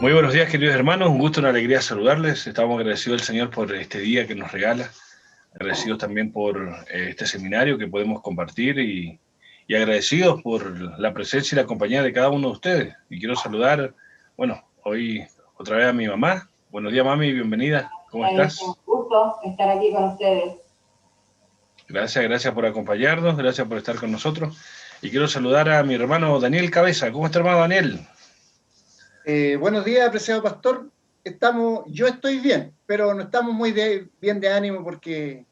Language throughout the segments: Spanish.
Muy buenos días, queridos hermanos. Un gusto, una alegría saludarles. Estamos agradecidos al Señor por este día que nos regala. Agradecidos también por este seminario que podemos compartir y agradecidos por la presencia y la compañía de cada uno de ustedes. Y quiero saludar, bueno, hoy otra vez a mi mamá. Buenos días, mami, bienvenida. ¿Cómo estás? Un gusto estar aquí con ustedes. Gracias por acompañarnos, gracias por estar con nosotros. Y quiero saludar a mi hermano Daniel Cabeza. ¿Cómo está, hermano Daniel? Buenos días, apreciado pastor. Yo estoy bien, pero no estamos muy bien de ánimo porque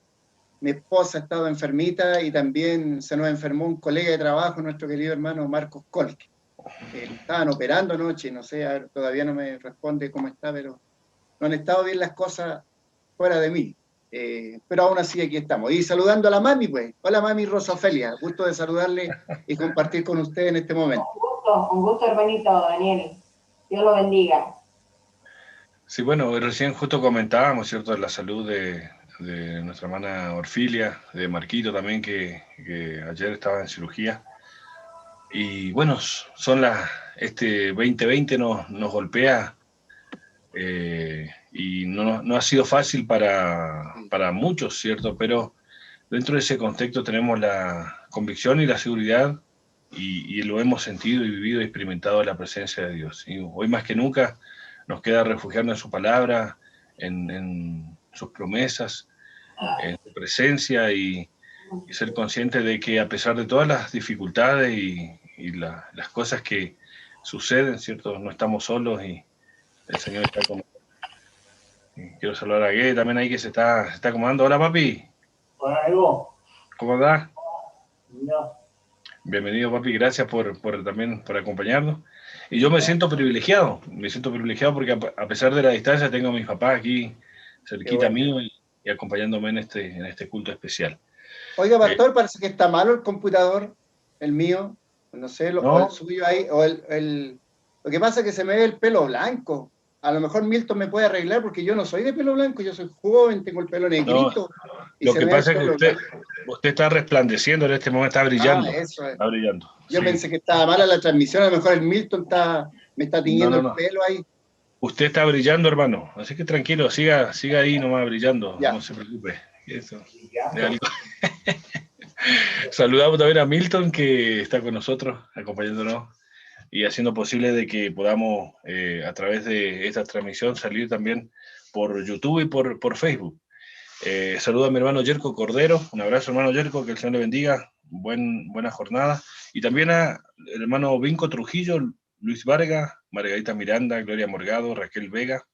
mi esposa ha estado enfermita y también se nos enfermó un colega de trabajo, nuestro querido hermano Marcos Colque. Estaban operando anoche, no sé, todavía no me responde cómo está, pero no han estado bien las cosas fuera de mí. Pero aún así aquí estamos. Y saludando a la mami, pues. Hola, mami Rosa Ofelia. Gusto de saludarle y compartir con usted en este momento. Un gusto, hermanito Daniel. Dios lo bendiga. Sí, bueno, recién justo comentábamos, ¿cierto?, de la salud de nuestra hermana Orfilia, de Marquito también, que ayer estaba en cirugía. Y bueno, este 2020 nos golpea y no ha sido fácil para muchos, ¿cierto? Pero dentro de ese contexto tenemos la convicción y la seguridad y lo hemos sentido y vivido y experimentado la presencia de Dios. Y hoy más que nunca nos queda refugiarnos en su palabra, en sus promesas, en su presencia y ser consciente de que a pesar de todas las dificultades y las cosas que suceden, ¿cierto? No estamos solos y el Señor está con nosotros. Quiero saludar a Gué también ahí que se está acomodando. Hola, papi. Hola, Evo. ¿Cómo andás? No. Bienvenido, papi, gracias también por acompañarnos. Y yo me siento privilegiado porque a pesar de la distancia tengo a mis papás aquí cerquita mío y acompañándome en este culto especial. Oiga, pastor, parece que está malo el computador, el mío, no sé, o el suyo ahí, lo que pasa es que se me ve el pelo blanco. A lo mejor Milton me puede arreglar porque yo no soy de pelo blanco, yo soy joven, tengo el pelo negrito. Lo que pasa es que usted está resplandeciendo en este momento, está brillando. Eso es. Está brillando. Yo pensé que estaba mala la transmisión, a lo mejor el Milton me está tiñendo el pelo ahí. Usted está brillando, hermano, así que tranquilo, siga ahí nomás brillando, no se preocupe. Eso. Saludamos también a Milton, que está con nosotros, acompañándonos y haciendo posible de que podamos, a través de esta transmisión, salir también por YouTube y por Facebook. Saludo a mi hermano Yerko Cordero, un abrazo, hermano Yerko, que el Señor le bendiga, buena jornada. Y también al hermano Vinco Trujillo, Luis Vargas, Margarita Miranda, Gloria Morgado, Raquel Vega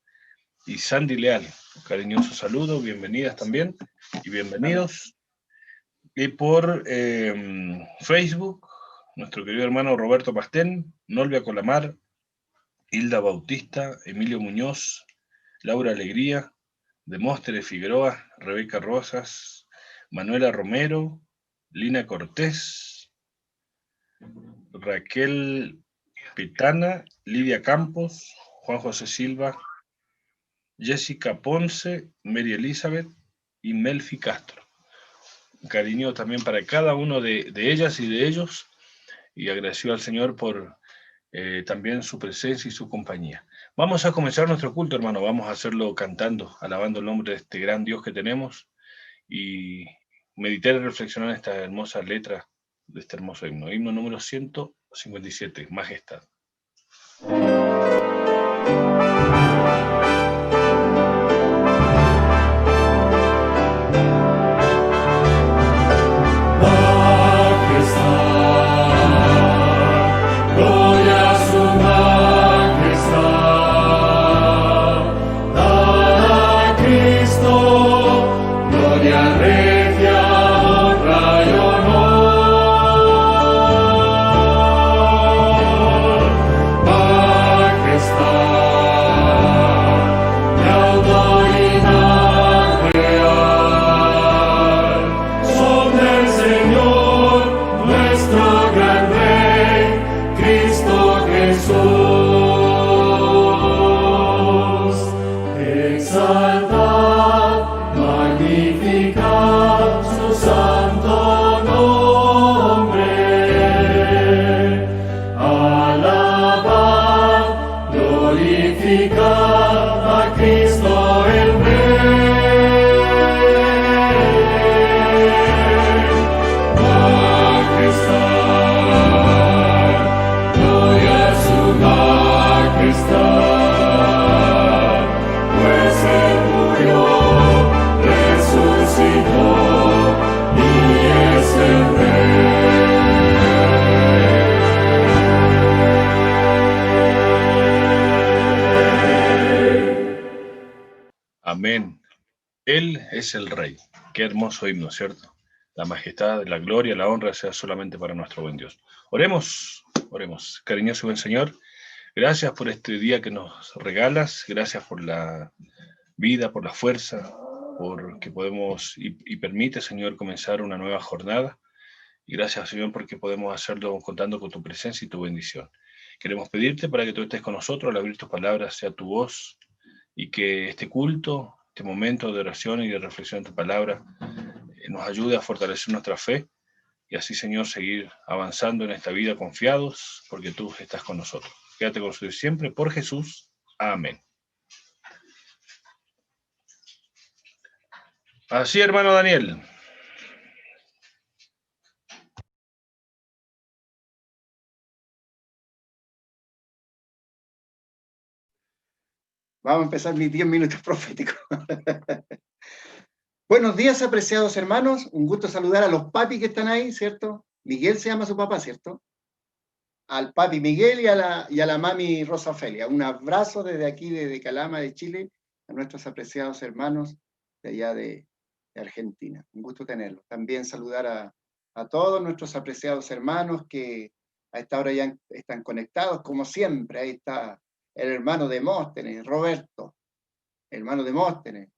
y Sandy Leal. Un cariñoso saludo, bienvenidas también y bienvenidos. Y por Facebook, nuestro querido hermano Roberto Pastén, Nolvia Colamar, Hilda Bautista, Emilio Muñoz, Laura Alegría, Demóstenes Figueroa, Rebeca Rosas, Manuela Romero, Lina Cortés, Raquel Pitana, Lidia Campos, Juan José Silva, Jessica Ponce, Mary Elizabeth y Melfi Castro. Un cariño también para cada uno de ellas y de ellos, y agradecido al Señor por también su presencia y su compañía. Vamos a comenzar nuestro culto, hermano, vamos a hacerlo cantando, alabando el nombre de este gran Dios que tenemos, y meditar y reflexionar en esta hermosa letra de este hermoso himno. Himno número 157, Majestad. Bye. es el Rey. Qué hermoso himno, ¿cierto? La majestad, la gloria, la honra sea solamente para nuestro buen Dios. Oremos, oremos. Cariñoso y buen Señor, gracias por este día que nos regalas, gracias por la vida, por la fuerza, por que podemos y permite, Señor, comenzar una nueva jornada. Y gracias, Señor, porque podemos hacerlo contando con tu presencia y tu bendición. Queremos pedirte para que tú estés con nosotros, al abrir tus palabras sea tu voz y que este culto, este momento de oración y de reflexión de tu palabra nos ayude a fortalecer nuestra fe y así, Señor, seguir avanzando en esta vida confiados porque tú estás con nosotros. Quédate con nosotros siempre por Jesús. Amén. Así, hermano Daniel. Vamos a empezar mis 10 minutos proféticos. Buenos días, apreciados hermanos. Un gusto saludar a los papis que están ahí, ¿cierto? Miguel se llama su papá, ¿cierto? Al papi Miguel y a la mami Rosa Ofelia. Un abrazo desde aquí, desde Calama, de Chile, a nuestros apreciados hermanos de allá de Argentina. Un gusto tenerlos. También saludar a todos nuestros apreciados hermanos que a esta hora ya están conectados, como siempre. Ahí está el hermano de Móstenes, Roberto, hermano de Móstenes.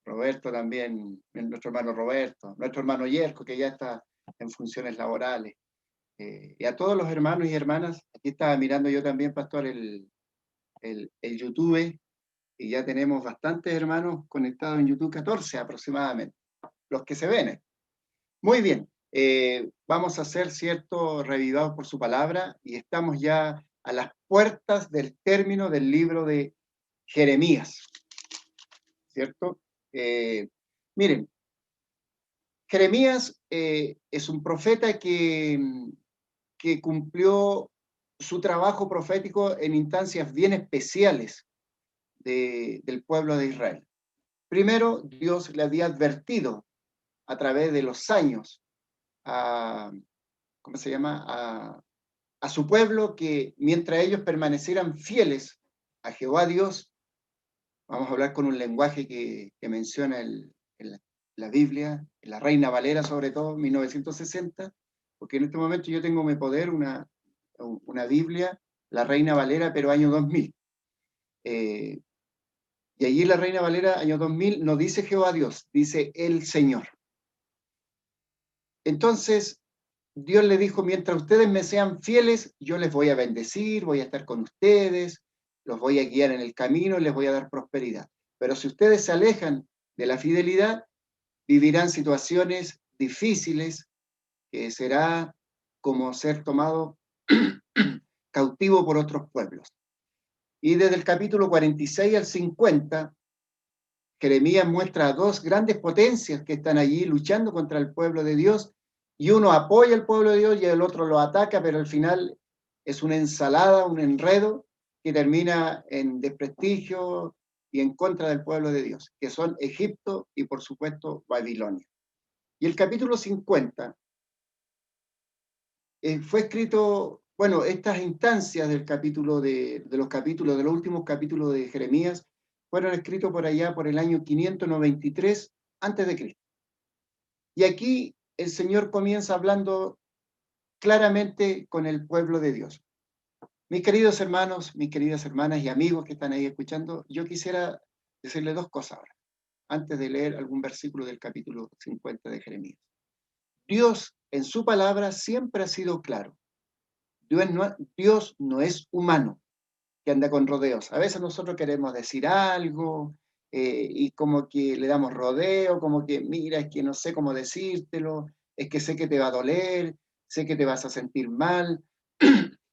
Roberto también, nuestro hermano Roberto, nuestro hermano Yerko, que ya está en funciones laborales. Y a todos los hermanos y hermanas, aquí estaba mirando yo también, pastor, el YouTube, y ya tenemos bastantes hermanos conectados en YouTube, 14 aproximadamente, los que se ven. Muy bien, vamos a ser, cierto, revivados por su palabra, y estamos ya a las puertas del término del libro de Jeremías, ¿cierto? Miren, Jeremías es un profeta que cumplió su trabajo profético en instancias bien especiales del pueblo de Israel. Primero, Dios le había advertido a través de los años a su pueblo que mientras ellos permanecieran fieles a Jehová Dios, vamos a hablar con un lenguaje que menciona la Biblia, la Reina Valera sobre todo, 1960, porque en este momento yo tengo en mi poder una Biblia, la Reina Valera, pero año 2000. Y allí la Reina Valera, año 2000, no dice Jehová Dios, dice el Señor. Entonces, Dios le dijo, mientras ustedes me sean fieles, yo les voy a bendecir, voy a estar con ustedes, los voy a guiar en el camino, les voy a dar prosperidad. Pero si ustedes se alejan de la fidelidad, vivirán situaciones difíciles, que será como ser tomado cautivo por otros pueblos. Y desde el capítulo 46 al 50, Jeremías muestra a dos grandes potencias que están allí luchando contra el pueblo de Dios, y uno apoya al pueblo de Dios y el otro lo ataca, pero al final es una ensalada, un enredo que termina en desprestigio y en contra del pueblo de Dios, que son Egipto y por supuesto Babilonia. Y el capítulo 50 fue escrito, bueno, estas instancias del capítulo de los últimos capítulos de Jeremías fueron escritos por allá por el año 593 a.C. Y aquí el Señor comienza hablando claramente con el pueblo de Dios. Mis queridos hermanos, mis queridas hermanas y amigos que están ahí escuchando, yo quisiera decirle dos cosas ahora, antes de leer algún versículo del capítulo 50 de Jeremías. Dios en su palabra siempre ha sido claro. Dios no es humano, que anda con rodeos. A veces nosotros queremos decir algo y como que le damos rodeo, como que mira, es que no sé cómo decírtelo, es que sé que te va a doler, sé que te vas a sentir mal,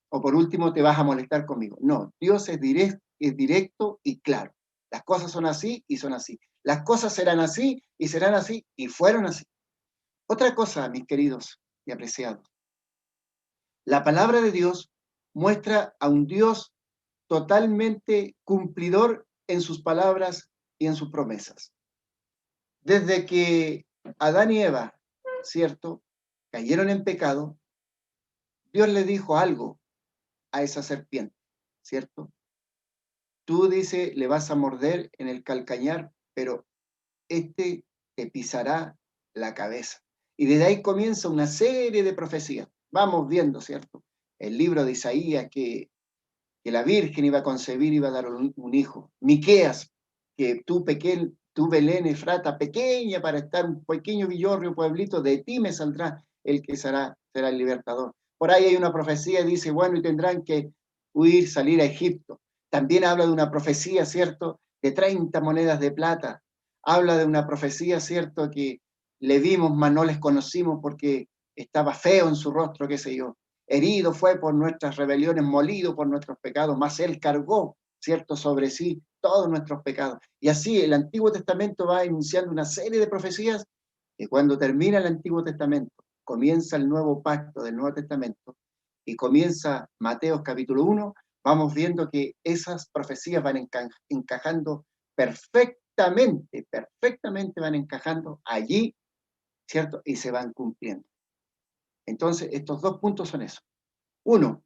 o por último te vas a molestar conmigo. No, Dios es directo y claro. Las cosas son así y son así. Las cosas serán así y fueron así. Otra cosa, mis queridos y apreciados, la palabra de Dios muestra a un Dios totalmente cumplidor en sus palabras y en sus promesas. Desde que Adán y Eva, ¿cierto?, cayeron en pecado, Dios le dijo algo a esa serpiente, ¿cierto? Tú, dice, le vas a morder en el calcañar, pero este te pisará la cabeza. Y desde ahí comienza una serie de profecías. Vamos viendo, ¿cierto? El libro de Isaías, que la Virgen iba a concebir, iba a dar un hijo. Miqueas, que tú Belén Efrata, pequeña para estar un pequeño villorrio, pueblito, de ti me saldrá el que será el libertador. Por ahí hay una profecía y dice, bueno, y tendrán que huir, salir a Egipto. También habla de una profecía, ¿cierto?, de 30 monedas de plata. Habla de una profecía, ¿cierto?, que le vimos, mas no les conocimos porque estaba feo en su rostro, qué sé yo. Herido fue por nuestras rebeliones, molido por nuestros pecados, mas Él cargó, ¿cierto?, sobre sí todos nuestros pecados. Y así el Antiguo Testamento va enunciando una serie de profecías que cuando termina el Antiguo Testamento, comienza el nuevo pacto del Nuevo Testamento y comienza Mateo capítulo 1, vamos viendo que esas profecías van encajando perfectamente van encajando allí, ¿cierto? Y se van cumpliendo. Entonces, estos dos puntos son eso. Uno,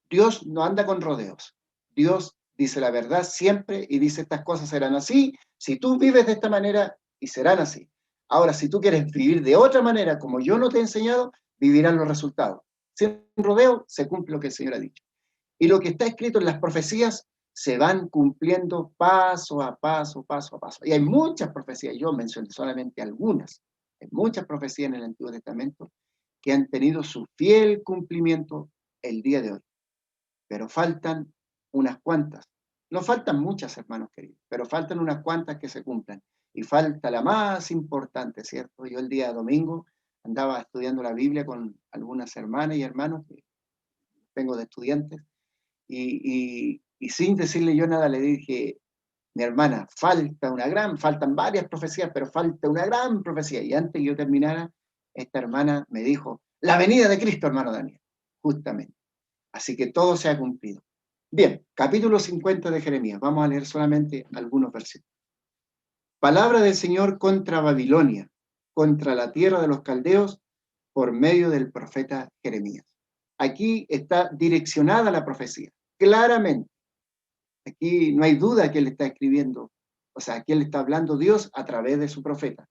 Dios no anda con rodeos. Dios dice la verdad siempre y dice estas cosas serán así, si tú vives de esta manera y serán así. Ahora, si tú quieres vivir de otra manera, como yo no te he enseñado, vivirán los resultados. Sin rodeo, se cumple lo que el Señor ha dicho. Y lo que está escrito en las profecías se van cumpliendo paso a paso, paso a paso. Y hay muchas profecías, yo mencioné solamente algunas, hay muchas profecías en el Antiguo Testamento que han tenido su fiel cumplimiento el día de hoy. Pero faltan unas cuantas. No faltan muchas, hermanos queridos, pero faltan unas cuantas que se cumplan. Y falta la más importante, ¿cierto? Yo el día domingo andaba estudiando la Biblia con algunas hermanas y hermanos que tengo de estudiantes, y sin decirle yo nada le dije, mi hermana, faltan varias profecías, pero falta una gran profecía. Y antes que yo terminara, esta hermana me dijo, la venida de Cristo, hermano Daniel, justamente. Así que todo se ha cumplido. Bien, capítulo 50 de Jeremías. Vamos a leer solamente algunos versículos. Palabra del Señor contra Babilonia, contra la tierra de los caldeos, por medio del profeta Jeremías. Aquí está direccionada la profecía, claramente. Aquí no hay duda que él está escribiendo, o sea, que él está hablando Dios a través de su profeta.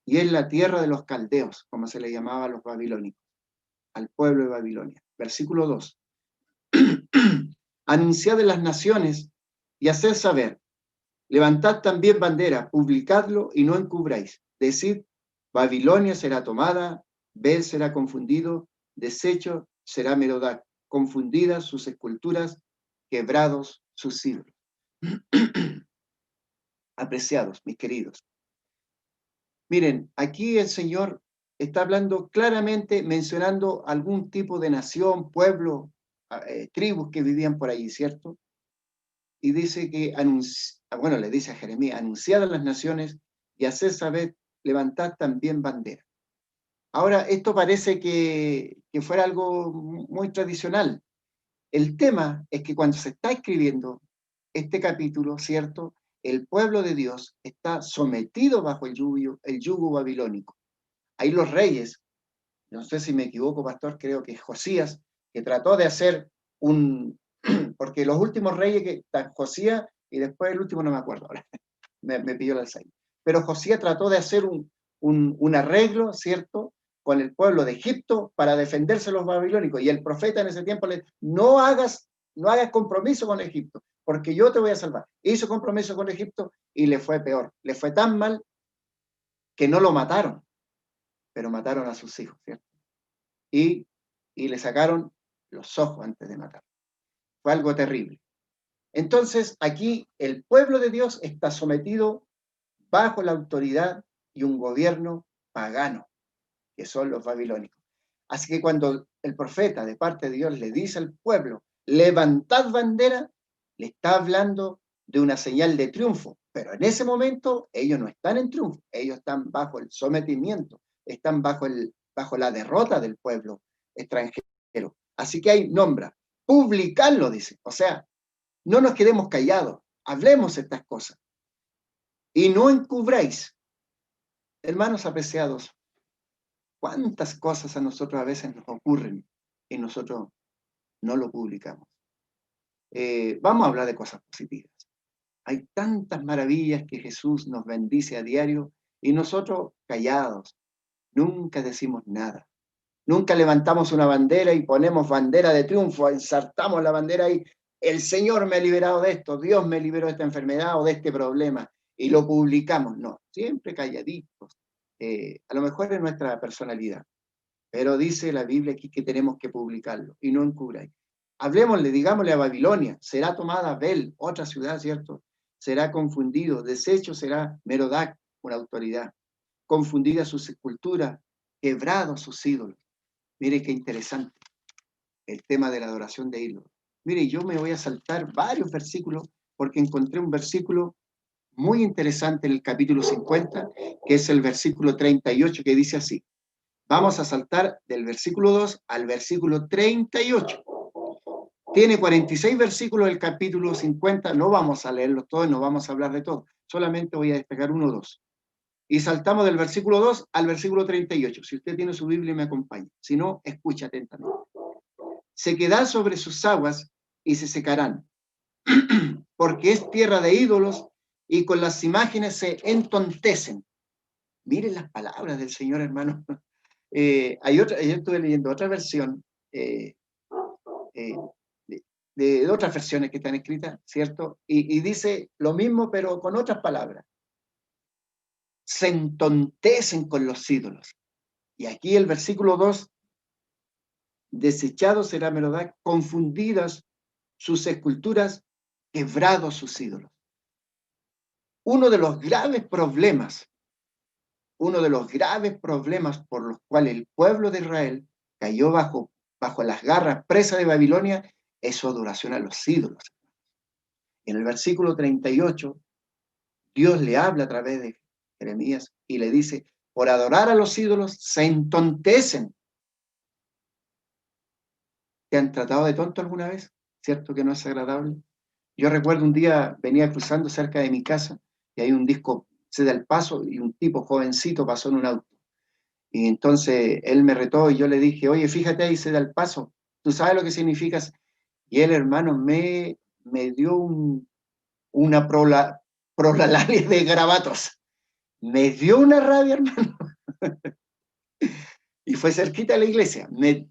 Y es la tierra de los caldeos, como se le llamaba a los babilónicos, al pueblo de Babilonia. Versículo 2. Anunciad en las naciones y haced saber, levantad también bandera, publicadlo y no encubráis. Decid, Babilonia será tomada, Bel será confundido, deshecho será Merodac, confundidas sus esculturas, quebrados sus ídolos. Apreciados, mis queridos. Miren, aquí el Señor está hablando claramente, mencionando algún tipo de nación, pueblo, tribus que vivían por allí, ¿cierto? Y dice que, le dice a Jeremías, anunciad a las naciones y haced saber, levantad también bandera. Ahora, esto parece que fuera algo muy tradicional. El tema es que cuando se está escribiendo este capítulo, ¿cierto?, el pueblo de Dios está sometido bajo el yugo babilónico. Ahí los reyes, no sé si me equivoco, pastor, creo que es Josías, que trató de hacer porque los últimos reyes que están Josías y después el último no me acuerdo ahora, me pilló el Alzheimer. Pero Josías trató de hacer un arreglo, ¿cierto?, con el pueblo de Egipto para defenderse de los babilónicos. Y el profeta en ese tiempo le dijo, no hagas compromiso con Egipto, porque yo te voy a salvar. Hizo compromiso con Egipto y le fue peor. Le fue tan mal que no lo mataron, pero mataron a sus hijos, ¿cierto? Y le sacaron los ojos antes de matar. Fue algo terrible. Entonces, aquí el pueblo de Dios está sometido bajo la autoridad y un gobierno pagano, que son los babilónicos. Así que cuando el profeta de parte de Dios le dice al pueblo, levantad bandera, le está hablando de una señal de triunfo, pero en ese momento ellos no están en triunfo, ellos están bajo el sometimiento, están bajo la derrota del pueblo extranjero. Así que ahí nombra, publicarlo, dice, o sea, no nos quedemos callados, hablemos estas cosas y no encubráis. Hermanos apreciados, cuántas cosas a nosotros a veces nos ocurren y nosotros no lo publicamos. Vamos a hablar de cosas positivas. Hay tantas maravillas que Jesús nos bendice a diario Y nosotros callados, nunca decimos nada. Nunca levantamos una bandera y ponemos bandera de triunfo, ensartamos la bandera ahí. El Señor me ha liberado de esto, Dios me liberó de esta enfermedad o de este problema. Y lo publicamos. No, siempre calladitos. A lo mejor es nuestra personalidad. Pero dice la Biblia aquí que tenemos que publicarlo y no encubráis. Hablemosle, digámosle a Babilonia, será tomada Abel, otra ciudad, ¿cierto? Será confundido, deshecho será Merodac, una autoridad. Confundida sus esculturas, quebrados sus ídolos. Mire qué interesante el tema de la adoración de ídolos. Mire, yo me voy a saltar varios versículos porque encontré un versículo muy interesante en el capítulo 50, que es el versículo 38, que dice así. Vamos a saltar del versículo 2 al versículo 38. Tiene 46 versículos el capítulo 50, no vamos a leerlos todos, no vamos a hablar de todo, solamente voy a destacar uno o dos. Y saltamos del versículo 2 al versículo 38. Si usted tiene su Biblia, me acompaña. Si no, escucha atentamente. Se quedará sobre sus aguas y se secarán, porque es tierra de ídolos y con las imágenes se entontecen. Miren las palabras del Señor, hermano. Hay otra, yo estuve leyendo otra versión de otras versiones que están escritas, ¿cierto? Y dice lo mismo, pero con otras palabras. Se entontecen con los ídolos. Y aquí el versículo 2, desechado será Merodac, confundidas sus esculturas, quebrados sus ídolos. Uno de los graves problemas por los cuales el pueblo de Israel cayó bajo las garras presa de Babilonia es su adoración a los ídolos. En el versículo 38, Dios le habla a través de Jeremías y le dice, por adorar a los ídolos se entontecen. ¿Te han tratado de tonto alguna vez? ¿Cierto que no es agradable? Yo recuerdo un día, venía cruzando cerca de mi casa y hay un disco, se da el paso y un tipo jovencito pasó en un auto. Y entonces él me retó y yo le dije, oye, fíjate ahí, se da el paso. ¿Tú sabes lo que significa? Y él, hermano, me dio una prolalaria de garabatos. Me dio una rabia, hermano. Y fue cerquita de la iglesia. Me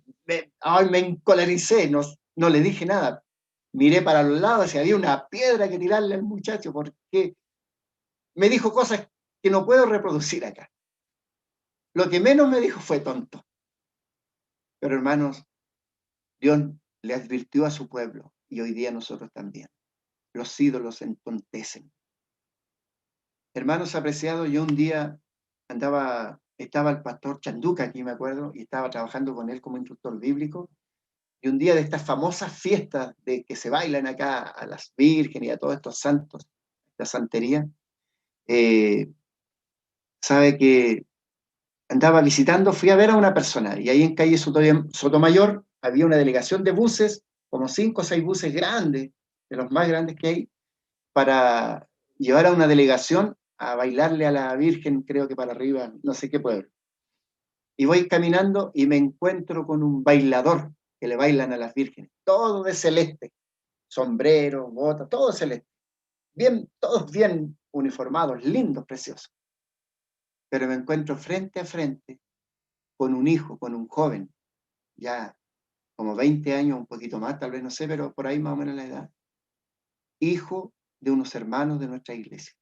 encolericé, no le dije nada. Miré para los lados si había una piedra que tirarle al muchacho, porque me dijo cosas que no puedo reproducir acá. Lo que menos me dijo fue tonto. Pero hermanos, Dios le advirtió a su pueblo, y hoy día nosotros también. Los ídolos entontecen. Hermanos apreciados, yo un día estaba el pastor Chanduca aquí, me acuerdo, y estaba trabajando con él como instructor bíblico, y un día de estas famosas fiestas de que se bailan acá a las vírgenes y a todos estos santos, la santería, sabe que andaba visitando, fui a ver a una persona, y ahí en calle Sotomayor había una delegación de buses, como 5 o 6 buses grandes, de los más grandes que hay, para llevar a una delegación a bailarle a la Virgen, creo que para arriba, no sé qué pueblo. Y voy caminando y me encuentro con un bailador que le bailan a las vírgenes, todo de celeste, sombrero, bota, todo celeste, bien, todos bien uniformados, lindos, preciosos. Pero me encuentro frente a frente con un hijo, con un joven, ya como 20 años, un poquito más, tal vez no sé, pero por ahí más o menos la edad, hijo de unos hermanos de nuestra iglesia.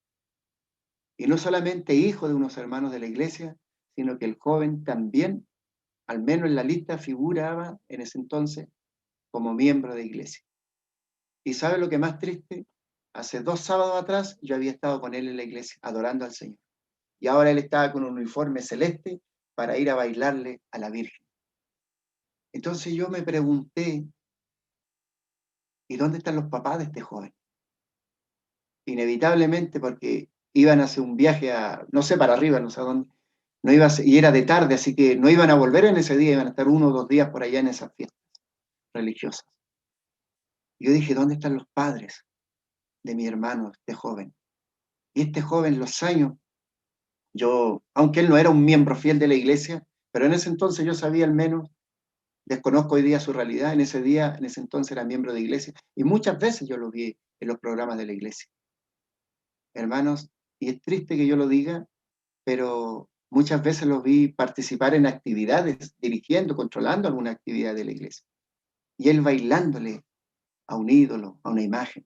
Y no solamente hijo de unos hermanos de la iglesia, sino que el joven también, al menos en la lista, figuraba en ese entonces como miembro de iglesia. ¿Y sabe lo que más triste? Hace 2 sábados atrás yo había estado con él en la iglesia, adorando al Señor. Y ahora él estaba con un uniforme celeste para ir a bailarle a la Virgen. Entonces yo me pregunté, ¿y dónde están los papás de este joven? Inevitablemente, porque iban a hacer un viaje a, no sé, para arriba, no sé a dónde, no iba a ser, y era de tarde, así que no iban a volver en ese día, iban a estar 1 o 2 días por allá en esas fiestas religiosas. Y yo dije, ¿dónde están los padres de mi hermano, este joven? Y este joven, los años, yo, aunque él no era un miembro fiel de la iglesia, pero en ese entonces yo sabía al menos, desconozco hoy día su realidad, en ese entonces era miembro de iglesia, y muchas veces yo lo vi en los programas de la iglesia. Hermanos, y es triste que yo lo diga, pero muchas veces los vi participar en actividades, dirigiendo, controlando alguna actividad de la iglesia. Y él bailándole a un ídolo, a una imagen.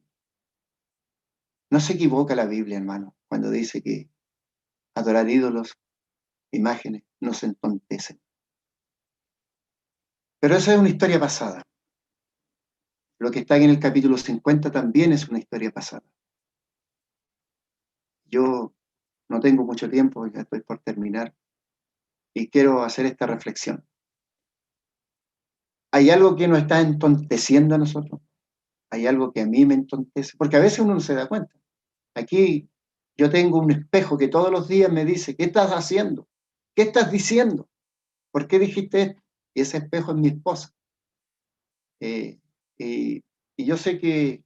No se equivoca la Biblia, hermano, cuando dice que adorar ídolos, imágenes, nos entontecen. Pero esa es una historia pasada. Lo que está en el capítulo 50 también es una historia pasada. Yo no tengo mucho tiempo, ya estoy por terminar, y quiero hacer esta reflexión. ¿Hay algo que nos está entonteciendo a nosotros? ¿Hay algo que a mí me entontece? Porque a veces uno no se da cuenta. Aquí yo tengo un espejo que todos los días me dice, ¿qué estás haciendo? ¿Qué estás diciendo? ¿Por qué dijiste esto? Y ese espejo es mi esposa. Y yo sé que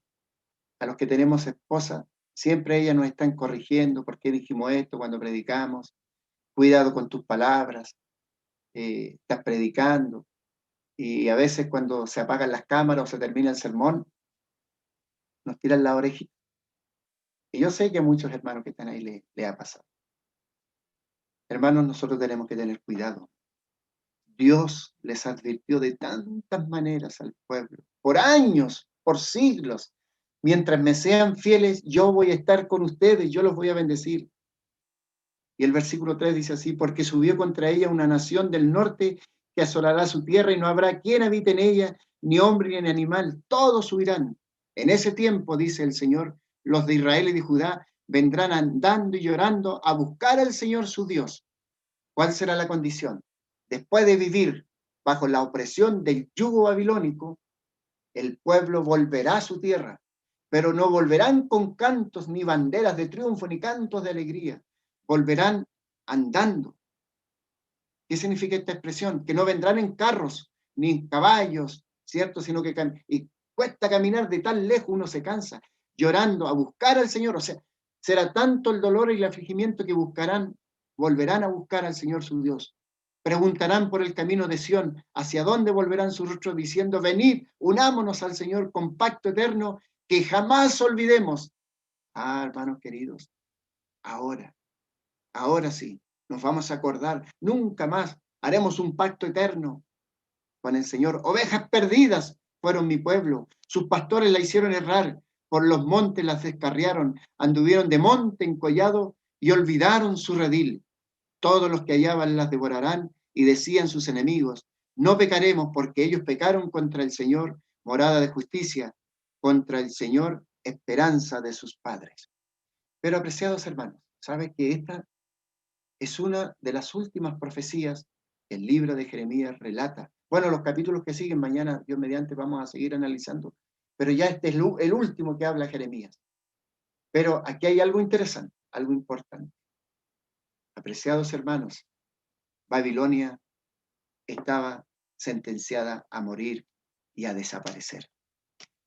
a los que tenemos esposa, siempre ellas nos están corrigiendo, ¿por qué dijimos esto cuando predicamos? Cuidado con tus palabras, estás predicando. Y a veces cuando se apagan las cámaras o se termina el sermón, nos tiran la orejita. Y yo sé que a muchos hermanos que están ahí le ha pasado. Hermanos, nosotros tenemos que tener cuidado. Dios les advirtió de tantas maneras al pueblo, por años, por siglos. Mientras me sean fieles, yo voy a estar con ustedes, yo los voy a bendecir. Y el versículo 3 dice así, porque subió contra ella una nación del norte que asolará su tierra y no habrá quien habite en ella, ni hombre ni animal, todos huirán. En ese tiempo, dice el Señor, los de Israel y de Judá vendrán andando y llorando a buscar al Señor su Dios. ¿Cuál será la condición? Después de vivir bajo la opresión del yugo babilónico, el pueblo volverá a su tierra, pero no volverán con cantos ni banderas de triunfo ni cantos de alegría, volverán andando. ¿Qué significa esta expresión? Que no vendrán en carros ni en caballos, ¿cierto? Sino que y cuesta caminar de tan lejos, uno se cansa, llorando a buscar al Señor. O sea, será tanto el dolor y el afligimiento que volverán a buscar al Señor su Dios. Preguntarán por el camino de Sión, hacia dónde volverán su rostro diciendo, venid, unámonos al Señor con pacto eterno que jamás olvidemos. Ah, hermanos queridos, ahora sí, nos vamos a acordar, nunca más haremos un pacto eterno con el Señor. Ovejas perdidas fueron mi pueblo, sus pastores la hicieron errar, por los montes las descarriaron, anduvieron de monte en collado y olvidaron su redil. Todos los que hallaban las devorarán y decían sus enemigos, no pecaremos porque ellos pecaron contra el Señor, morada de justicia, contra el Señor, esperanza de sus padres. Pero apreciados hermanos, ¿sabe que esta es una de las últimas profecías que el libro de Jeremías relata? Bueno, los capítulos que siguen mañana, Dios mediante, vamos a seguir analizando, pero ya este es el último que habla Jeremías. Pero aquí hay algo interesante, algo importante. Apreciados hermanos, Babilonia estaba sentenciada a morir y a desaparecer.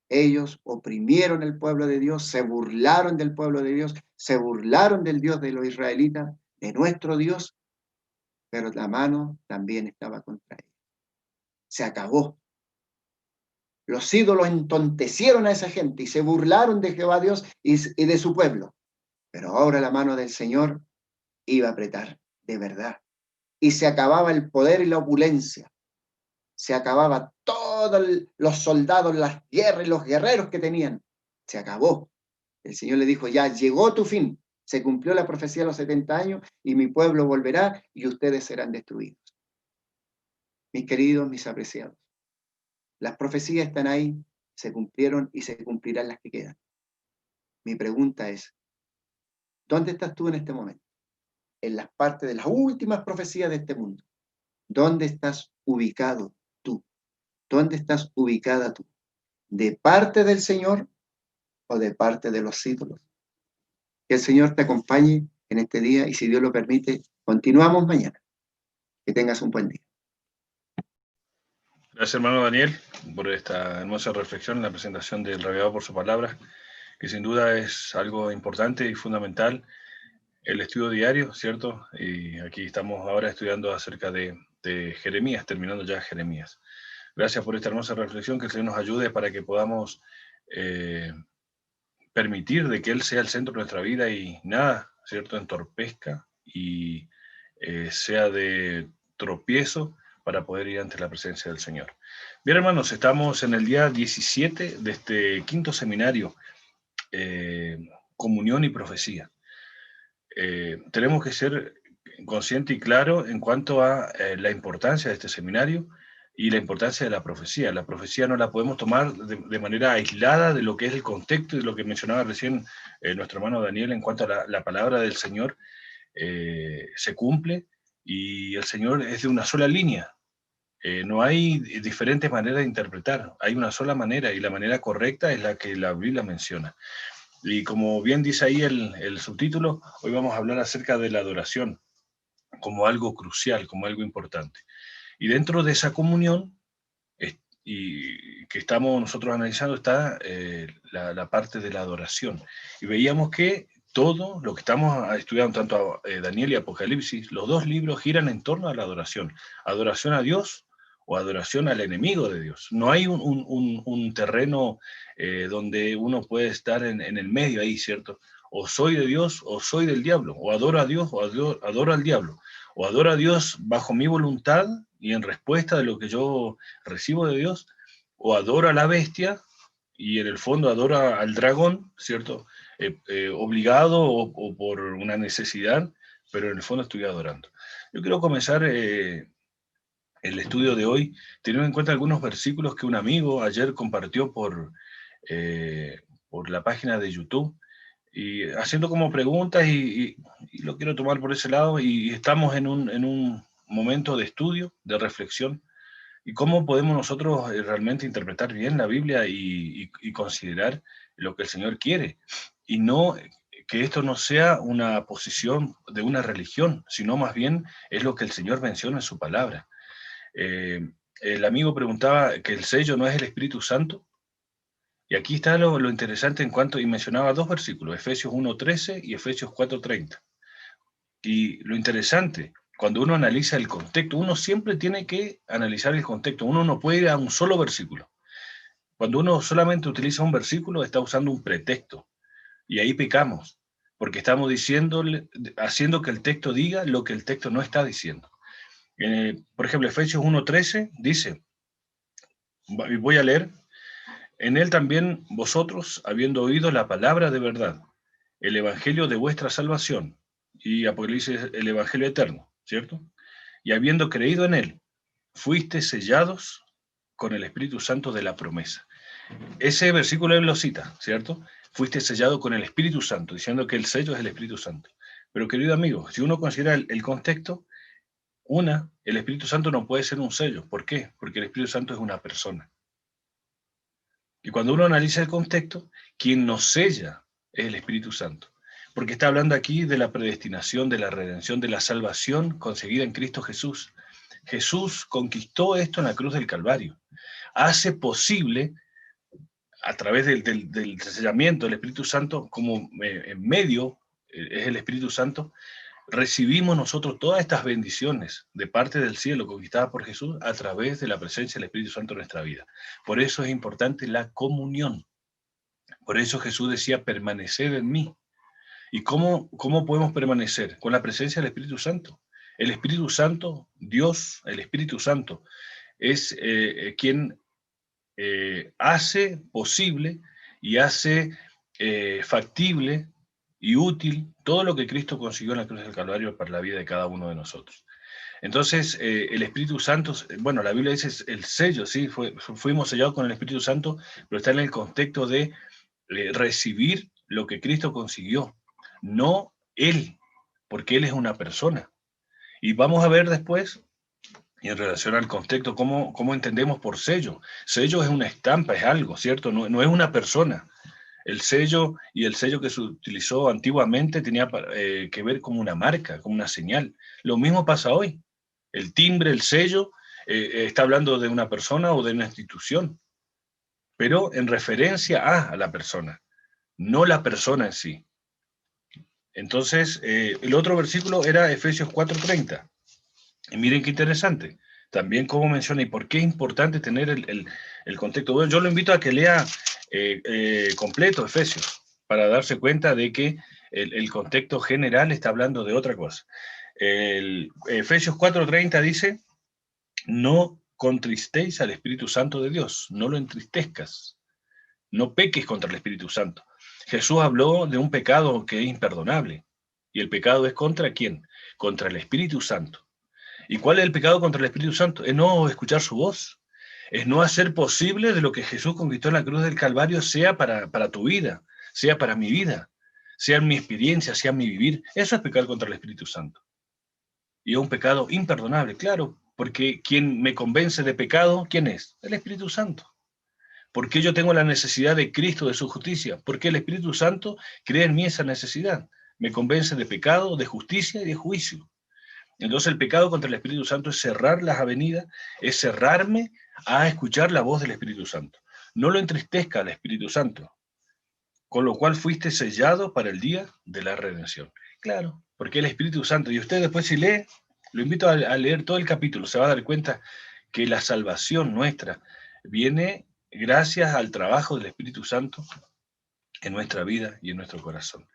Ellos oprimieron el pueblo de Dios, se burlaron del pueblo de Dios, se burlaron del Dios de los israelitas, de nuestro Dios, pero la mano también estaba contra ellos. Se acabó. Los ídolos entontecieron a esa gente y se burlaron de Jehová Dios y de su pueblo. Pero ahora la mano del Señor iba a apretar, de verdad. Y se acababa el poder y la opulencia. Se acababa todos los soldados, las guerras y los guerreros que tenían. Se acabó. El Señor le dijo, ya llegó tu fin. Se cumplió la profecía a los 70 años y mi pueblo volverá y ustedes serán destruidos. Mis queridos, mis apreciados, las profecías están ahí, se cumplieron y se cumplirán las que quedan. Mi pregunta es, ¿dónde estás tú en este momento? En las partes de las últimas profecías de este mundo. ¿Dónde estás ubicado tú? ¿Dónde estás ubicada tú? ¿De parte del Señor o de parte de los ídolos? Que el Señor te acompañe en este día y si Dios lo permite, continuamos mañana. Que tengas un buen día. Gracias, hermano Daniel, por esta hermosa reflexión en la presentación del Revelado por su palabra, que sin duda es algo importante y fundamental, el estudio diario, ¿cierto? Y aquí estamos ahora estudiando acerca de Jeremías, terminando ya Jeremías. Gracias por esta hermosa reflexión, que el Señor nos ayude para que podamos permitir de que Él sea el centro de nuestra vida y nada, ¿cierto?, entorpezca y sea de tropiezo para poder ir ante la presencia del Señor. Bien, hermanos, estamos en el día 17 de este quinto seminario, Comunión y Profecía. Tenemos que ser conscientes y claros en cuanto a la importancia de este seminario y la importancia de la profecía. La profecía no la podemos tomar de manera aislada de lo que es el contexto y de lo que mencionaba recién nuestro hermano Daniel en cuanto a la palabra del Señor. Se cumple y el Señor es de una sola línea. No hay diferentes maneras de interpretar, hay una sola manera y la manera correcta es la que la Biblia menciona. Y como bien dice ahí el subtítulo, hoy vamos a hablar acerca de la adoración como algo crucial, como algo importante. Y dentro de esa comunión y que estamos nosotros analizando está la parte de la adoración. Y veíamos que todo lo que estamos estudiando, tanto Daniel y Apocalipsis, los dos libros giran en torno a la adoración. Adoración a Dios o adoración al enemigo de Dios. No hay un terreno donde uno puede estar en el medio ahí, ¿cierto? O soy de Dios o soy del diablo, o adoro a Dios o adoro al diablo, o adoro a Dios bajo mi voluntad y en respuesta de lo que yo recibo de Dios, o adoro a la bestia y en el fondo adoro al dragón, ¿cierto? Obligado o por una necesidad, pero en el fondo estoy adorando. Yo quiero comenzar el estudio de hoy teniendo en cuenta algunos versículos que un amigo ayer compartió por la página de YouTube, y haciendo como preguntas y lo quiero tomar por ese lado, y estamos en un momento de estudio, de reflexión, y cómo podemos nosotros realmente interpretar bien la Biblia y considerar lo que el Señor quiere, y no que esto no sea una posición de una religión, sino más bien es lo que el Señor menciona en su palabra. El amigo preguntaba que el sello no es el Espíritu Santo, y aquí está lo interesante en cuanto, y mencionaba dos versículos, Efesios 1:13 y Efesios 4:30. Y lo interesante, cuando uno analiza el contexto, uno siempre tiene que analizar el contexto, uno no puede ir a un solo versículo. Cuando uno solamente utiliza un versículo, está usando un pretexto, y ahí pecamos, porque estamos haciendo que el texto diga lo que el texto no está diciendo. Por ejemplo, Efesios 1:13 dice, y voy a leer, en él también vosotros, habiendo oído la palabra de verdad, el evangelio de vuestra salvación, y Apocalipsis el evangelio eterno, ¿cierto? Y habiendo creído en él, fuiste sellados con el Espíritu Santo de la promesa. Ese versículo él lo cita, ¿cierto? Fuiste sellado con el Espíritu Santo, diciendo que el sello es el Espíritu Santo. Pero querido amigo, si uno considera el contexto, el Espíritu Santo no puede ser un sello. ¿Por qué? Porque el Espíritu Santo es una persona. Y cuando uno analiza el contexto, quien nos sella es el Espíritu Santo. Porque está hablando aquí de la predestinación, de la redención, de la salvación conseguida en Cristo Jesús. Jesús conquistó esto en la cruz del Calvario. Hace posible, a través del sellamiento del Espíritu Santo, como en medio es el Espíritu Santo, recibimos nosotros todas estas bendiciones de parte del cielo conquistadas por Jesús a través de la presencia del Espíritu Santo en nuestra vida. Por eso es importante la comunión. Por eso Jesús decía, permaneced en mí. ¿Y cómo podemos permanecer? Con la presencia del Espíritu Santo. El Espíritu Santo, Dios, el Espíritu Santo, es quien hace posible y hace factible y útil todo lo que Cristo consiguió en la cruz del Calvario para la vida de cada uno de nosotros. Entonces, el Espíritu Santo, bueno, la Biblia dice el sello, sí, fuimos sellados con el Espíritu Santo, pero está en el contexto de recibir lo que Cristo consiguió, no Él, porque Él es una persona. Y vamos a ver después, y en relación al contexto, cómo entendemos por sello. Sello es una estampa, es algo, ¿cierto? No es una persona. El sello y el sello que se utilizó antiguamente tenía que ver como una marca, como una señal. Lo mismo pasa hoy. El timbre, el sello, está hablando de una persona o de una institución, pero en referencia a la persona, no la persona en sí. Entonces, el otro versículo era Efesios 4:30. Y miren qué interesante. También como menciona, y por qué es importante tener el contexto. Bueno, yo lo invito a que lea completo Efesios, para darse cuenta de que el contexto general está hablando de otra cosa. Efesios 4:30 dice, no contristéis al Espíritu Santo de Dios, no lo entristezcas, no peques contra el Espíritu Santo. Jesús habló de un pecado que es imperdonable, y el pecado es ¿contra quién? Contra el Espíritu Santo. ¿Y cuál es el pecado contra el Espíritu Santo? Es no escuchar su voz, es no hacer posible de lo que Jesús conquistó en la cruz del Calvario sea para tu vida, sea para mi vida, sea mi experiencia, sea mi vivir. Eso es pecar contra el Espíritu Santo. Y es un pecado imperdonable, claro, porque quien me convence de pecado, ¿quién es? El Espíritu Santo. ¿Por qué yo tengo la necesidad de Cristo, de su justicia? Porque el Espíritu Santo crea en mí esa necesidad. Me convence de pecado, de justicia y de juicio. Entonces el pecado contra el Espíritu Santo es cerrar las avenidas, es cerrarme a escuchar la voz del Espíritu Santo. No lo entristezca al Espíritu Santo, con lo cual fuiste sellado para el día de la redención. Claro, porque el Espíritu Santo, y usted después si lee, lo invito a leer todo el capítulo, se va a dar cuenta que la salvación nuestra viene gracias al trabajo del Espíritu Santo en nuestra vida y en nuestro corazón.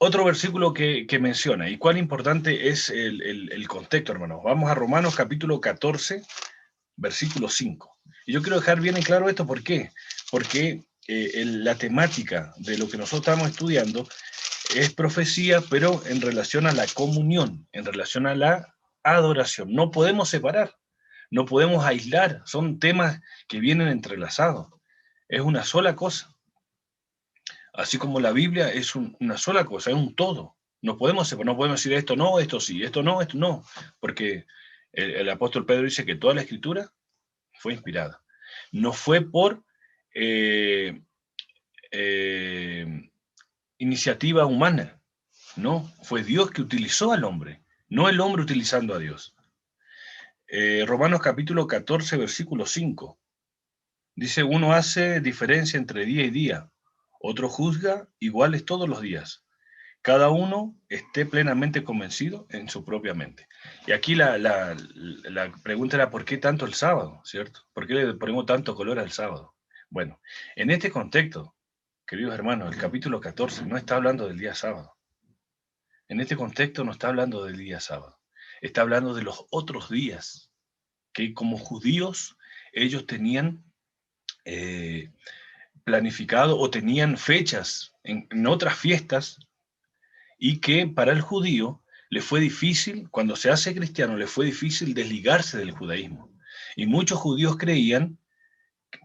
Otro versículo que menciona, y cuán importante es el contexto, hermanos. Vamos a Romanos capítulo 14, versículo 5. Y yo quiero dejar bien en claro esto, ¿por qué? Porque la temática de lo que nosotros estamos estudiando es profecía, pero en relación a la comunión, en relación a la adoración. No podemos separar, no podemos aislar, son temas que vienen entrelazados. Es una sola cosa. Así como la Biblia es una sola cosa, es un todo. No podemos decir esto no, esto sí, esto no, porque el apóstol Pedro dice que toda la escritura fue inspirada. No fue por iniciativa humana, no, fue Dios que utilizó al hombre, no el hombre utilizando a Dios. Romanos capítulo 14, versículo 5. Dice, uno hace diferencia entre día y día, otro juzga iguales todos los días. Cada uno esté plenamente convencido en su propia mente. Y aquí la pregunta era, ¿por qué tanto el sábado? ¿Cierto? ¿Por qué le ponemos tanto color al sábado? Bueno, en este contexto, queridos hermanos, el capítulo 14 no está hablando del día sábado. En este contexto no está hablando del día sábado. Está hablando de los otros días, que como judíos ellos tenían planificado o tenían fechas en otras fiestas, y que para el judío le fue difícil, cuando se hace cristiano, le fue difícil desligarse del judaísmo. Y muchos judíos creían,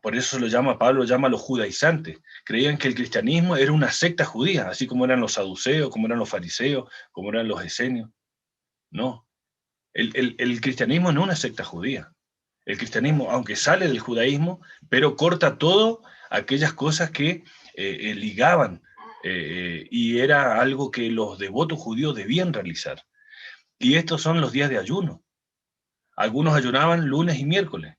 por eso Pablo lo llama a los judaizantes, creían que el cristianismo era una secta judía, así como eran los saduceos, como eran los fariseos, como eran los esenios. No, el cristianismo no es una secta judía. El cristianismo, aunque sale del judaísmo, pero corta todo aquellas cosas que ligaban, y era algo que los devotos judíos debían realizar. Y estos son los días de ayuno. Algunos ayunaban lunes y miércoles.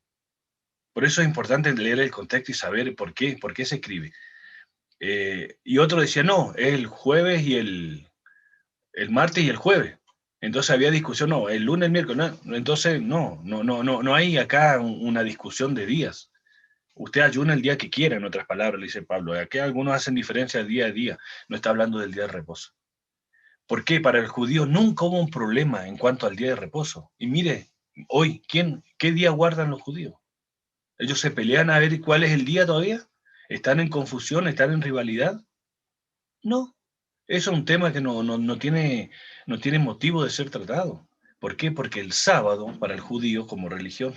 Por eso es importante leer el contexto y saber por qué se escribe. Y otro decía, no, es el jueves y el martes y el jueves. Entonces había discusión, no, el lunes, el miércoles, no. Entonces no hay acá una discusión de días. Usted ayuna el día que quiera, en otras palabras, le dice Pablo. Aquí algunos hacen diferencia día a día, no está hablando del día de reposo. ¿Por qué? Para el judío nunca hubo un problema en cuanto al día de reposo. Y mire, hoy, ¿qué día guardan los judíos? Ellos se pelean a ver cuál es el día todavía. ¿Están en confusión? ¿Están en rivalidad? No. Eso es un tema que no tiene motivo de ser tratado. ¿Por qué? Porque el sábado, para el judío como religión,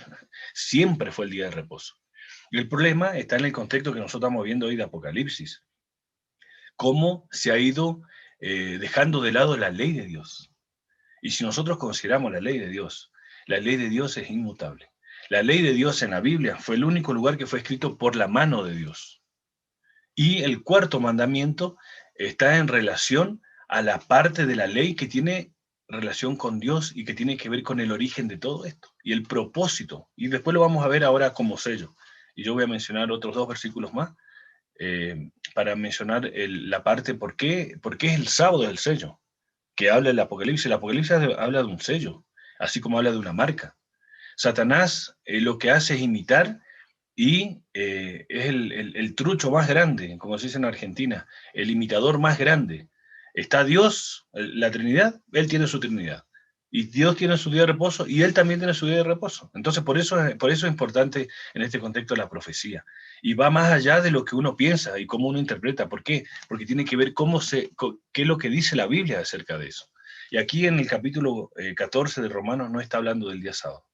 siempre fue el día de reposo. Y el problema está en el contexto que nosotros estamos viendo hoy de Apocalipsis. Cómo se ha ido dejando de lado la ley de Dios. Y si nosotros consideramos la ley de Dios es inmutable. La ley de Dios en la Biblia fue el único lugar que fue escrito por la mano de Dios. Y el cuarto mandamiento está en relación a la parte de la ley que tiene relación con Dios y que tiene que ver con el origen de todo esto y el propósito. Y después lo vamos a ver ahora como sello. Y yo voy a mencionar otros 2 versículos más para mencionar la parte por qué es el sábado del sello, que habla el Apocalipsis. El Apocalipsis habla de un sello, así como habla de una marca. Satanás lo que hace es imitar y es el trucho más grande, como se dice en Argentina, el imitador más grande. Está Dios, la Trinidad, Él tiene su Trinidad. Y Dios tiene su día de reposo y Él también tiene su día de reposo. Entonces, por eso es importante en este contexto la profecía. Y va más allá de lo que uno piensa y cómo uno interpreta. ¿Por qué? Porque tiene que ver qué es lo que dice la Biblia acerca de eso. Y aquí en el capítulo 14 de Romanos no está hablando del día sábado.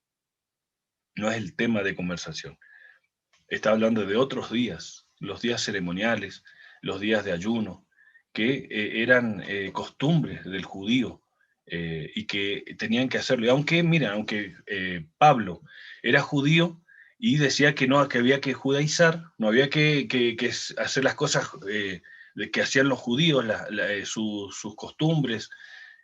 No es el tema de conversación. Está hablando de otros días, los días ceremoniales, los días de ayuno, que eran costumbres del judío y que tenían que hacerlo. Y aunque Pablo era judío y decía que no, que había que judaizar, no había que hacer las cosas de que hacían los judíos, sus costumbres,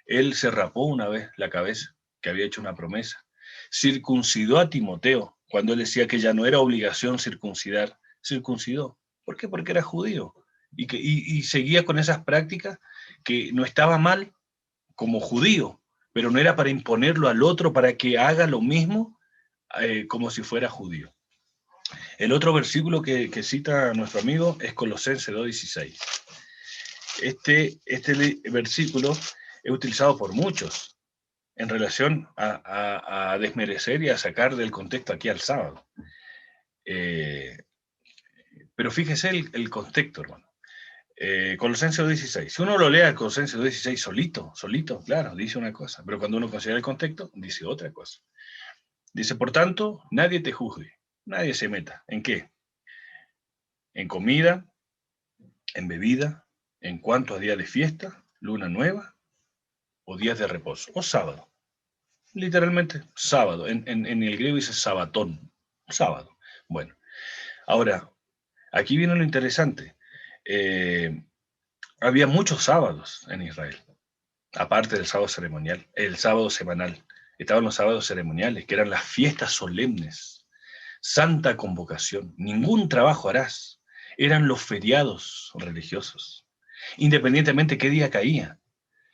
él se rapó una vez la cabeza, que había hecho una promesa. Circuncidó a Timoteo, cuando él decía que ya no era obligación circuncidar, circuncidó. ¿Por qué? Porque era judío. Y seguía con esas prácticas que no estaba mal como judío, pero no era para imponerlo al otro para que haga lo mismo como si fuera judío. El otro versículo que cita nuestro amigo es Colosenses 2:16. Este versículo es utilizado por muchos en relación a desmerecer y a sacar del contexto aquí al sábado. Pero fíjese el contexto, hermano. Colosenses 16. Si uno lo lea Colosenses 16 solito, claro, dice una cosa, pero cuando uno considera el contexto, dice otra cosa. Dice, por tanto, nadie te juzgue, nadie se meta. ¿En qué? En comida, en bebida, en cuanto a día de fiesta, luna nueva, o días de reposo, o sábado. Literalmente, sábado. En el griego dice sabatón, sábado. Bueno, ahora, aquí viene lo interesante. Había muchos sábados en Israel, aparte del sábado ceremonial, el sábado semanal. Estaban los sábados ceremoniales, que eran las fiestas solemnes, santa convocación, ningún trabajo harás. Eran los feriados religiosos, independientemente qué día caía.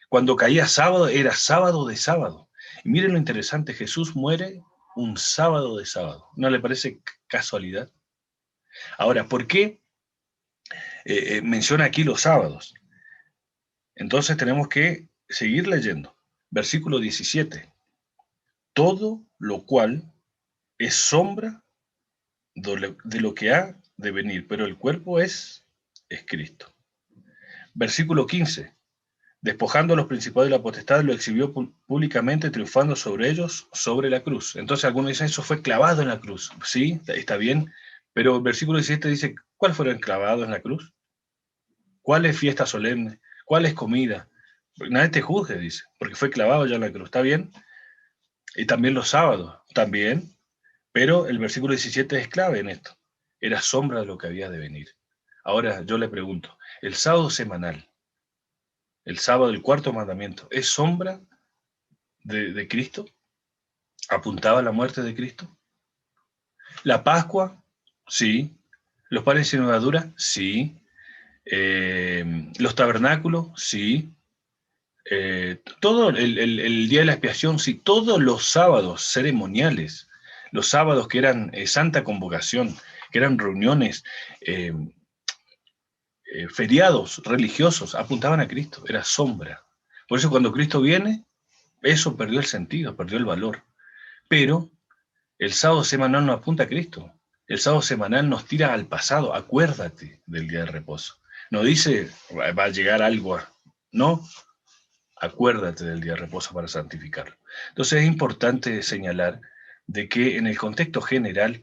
Cuando caía sábado, era sábado de sábado. Y miren lo interesante, Jesús muere un sábado de sábado. ¿No le parece casualidad? Ahora, ¿por qué menciona aquí los sábados? Entonces tenemos que seguir leyendo. Versículo 17. Todo lo cual es sombra de lo que ha de venir, pero el cuerpo es Cristo. Versículo 15. Despojando a los principados de la potestad, lo exhibió públicamente, triunfando sobre ellos sobre la cruz. Entonces algunos dicen, eso fue clavado en la cruz. Sí, está bien, pero el versículo 17 dice, ¿cuál fueron clavados en la cruz? ¿Cuál es fiesta solemne? ¿Cuál es comida? Nadie te juzgue, dice, porque fue clavado ya en la cruz. ¿Está bien? Y también los sábados, también, pero el versículo 17 es clave en esto. Era sombra de lo que había de venir. Ahora yo le pregunto, el sábado semanal, el sábado del cuarto mandamiento, ¿es sombra de Cristo? ¿Apuntaba a la muerte de Cristo? ¿La Pascua? Sí. ¿Los panes sin levadura? Sí. ¿Los tabernáculos? Sí. Todo el día de la expiación, sí. Todos los sábados ceremoniales, los sábados que eran santa convocación, que eran reuniones, feriados religiosos, apuntaban a Cristo, era sombra. Por eso cuando Cristo viene, eso perdió el sentido, perdió el valor. Pero el sábado semanal no apunta a Cristo. El sábado semanal nos tira al pasado. Acuérdate del día de reposo. No dice, va a llegar algo. No, acuérdate del día de reposo para santificarlo. Entonces es importante señalar de que en el contexto general,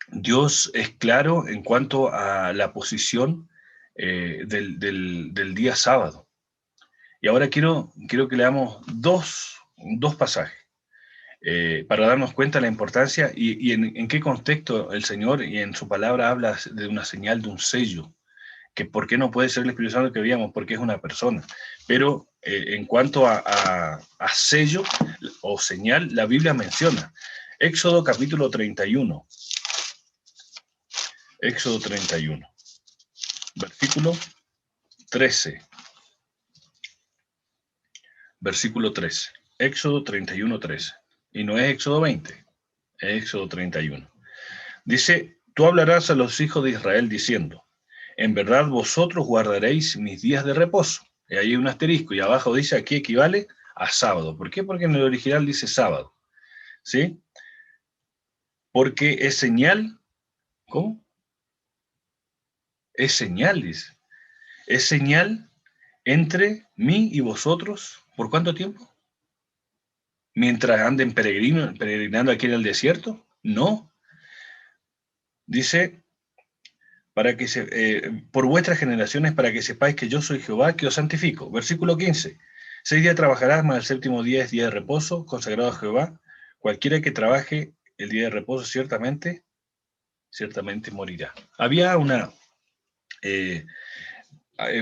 Dios es claro en cuanto a la posición del día sábado. Y ahora quiero que leamos dos pasajes. Para darnos cuenta de la importancia y en qué contexto el Señor y en su palabra habla de una señal, de un sello, que por qué no puede ser el Espíritu Santo que veíamos, porque es una persona. Pero en cuanto a sello o señal, la Biblia menciona Éxodo capítulo 31. Éxodo 31, versículo 13. Versículo 13. Éxodo 31, 13. Y no es Éxodo 20, es Éxodo 31. Dice, tú hablarás a los hijos de Israel diciendo, en verdad vosotros guardaréis mis días de reposo. Y ahí hay un asterisco, y abajo dice, aquí equivale a sábado. ¿Por qué? Porque en el original dice sábado, ¿sí? Porque es señal, ¿cómo? Es señal, dice. Es señal entre mí y vosotros, ¿por cuánto tiempo? ¿Mientras anden peregrinando aquí en el desierto? No. Dice, por vuestras generaciones, para que sepáis que yo soy Jehová, que os santifico. Versículo 15. 6 días trabajarás, mas el séptimo día es día de reposo, consagrado a Jehová. Cualquiera que trabaje el día de reposo, ciertamente morirá. Había eh,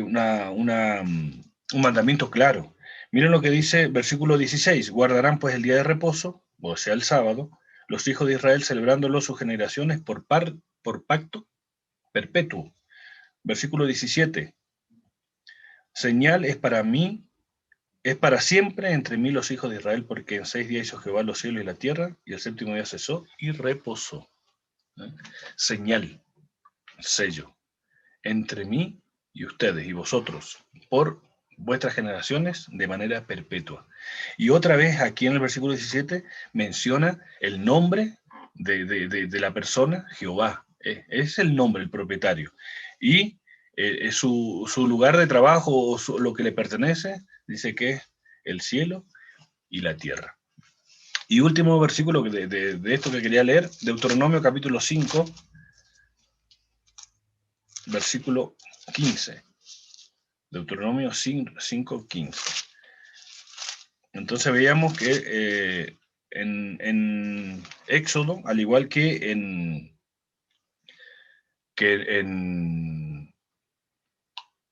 un mandamiento claro. Miren lo que dice versículo 16. Guardarán pues el día de reposo, o sea el sábado, los hijos de Israel celebrándolo sus generaciones por pacto perpetuo. Versículo 17. Señal es para mí, es para siempre entre mí los hijos de Israel, porque en 6 días hizo Jehová los cielos y la tierra, y el séptimo día cesó y reposó. Señal, sello, entre mí y ustedes y vosotros, por vuestras generaciones de manera perpetua. Y otra vez aquí en el versículo 17 menciona el nombre de la persona, Jehová. Es el nombre, el propietario. Y su lugar de trabajo, o lo que le pertenece, dice que es el cielo y la tierra. Y último versículo de esto que quería leer, Deuteronomio capítulo 5, versículo 15. Deuteronomio 5, 15. Entonces veíamos que en Éxodo, al igual que en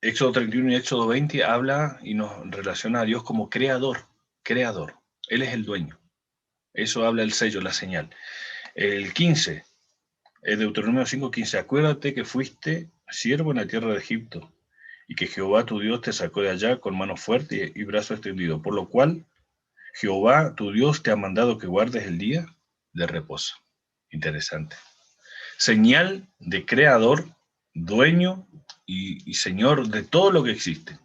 Éxodo 31 y Éxodo 20, habla y nos relaciona a Dios como creador. Él es el dueño. Eso habla el sello, la señal. El 15, Deuteronomio 5, 15. Acuérdate que fuiste siervo en la tierra de Egipto, y que Jehová tu Dios te sacó de allá con mano fuerte y brazo extendido, por lo cual Jehová tu Dios te ha mandado que guardes el día de reposo. Interesante. Señal de creador, dueño y señor de todo lo que existe.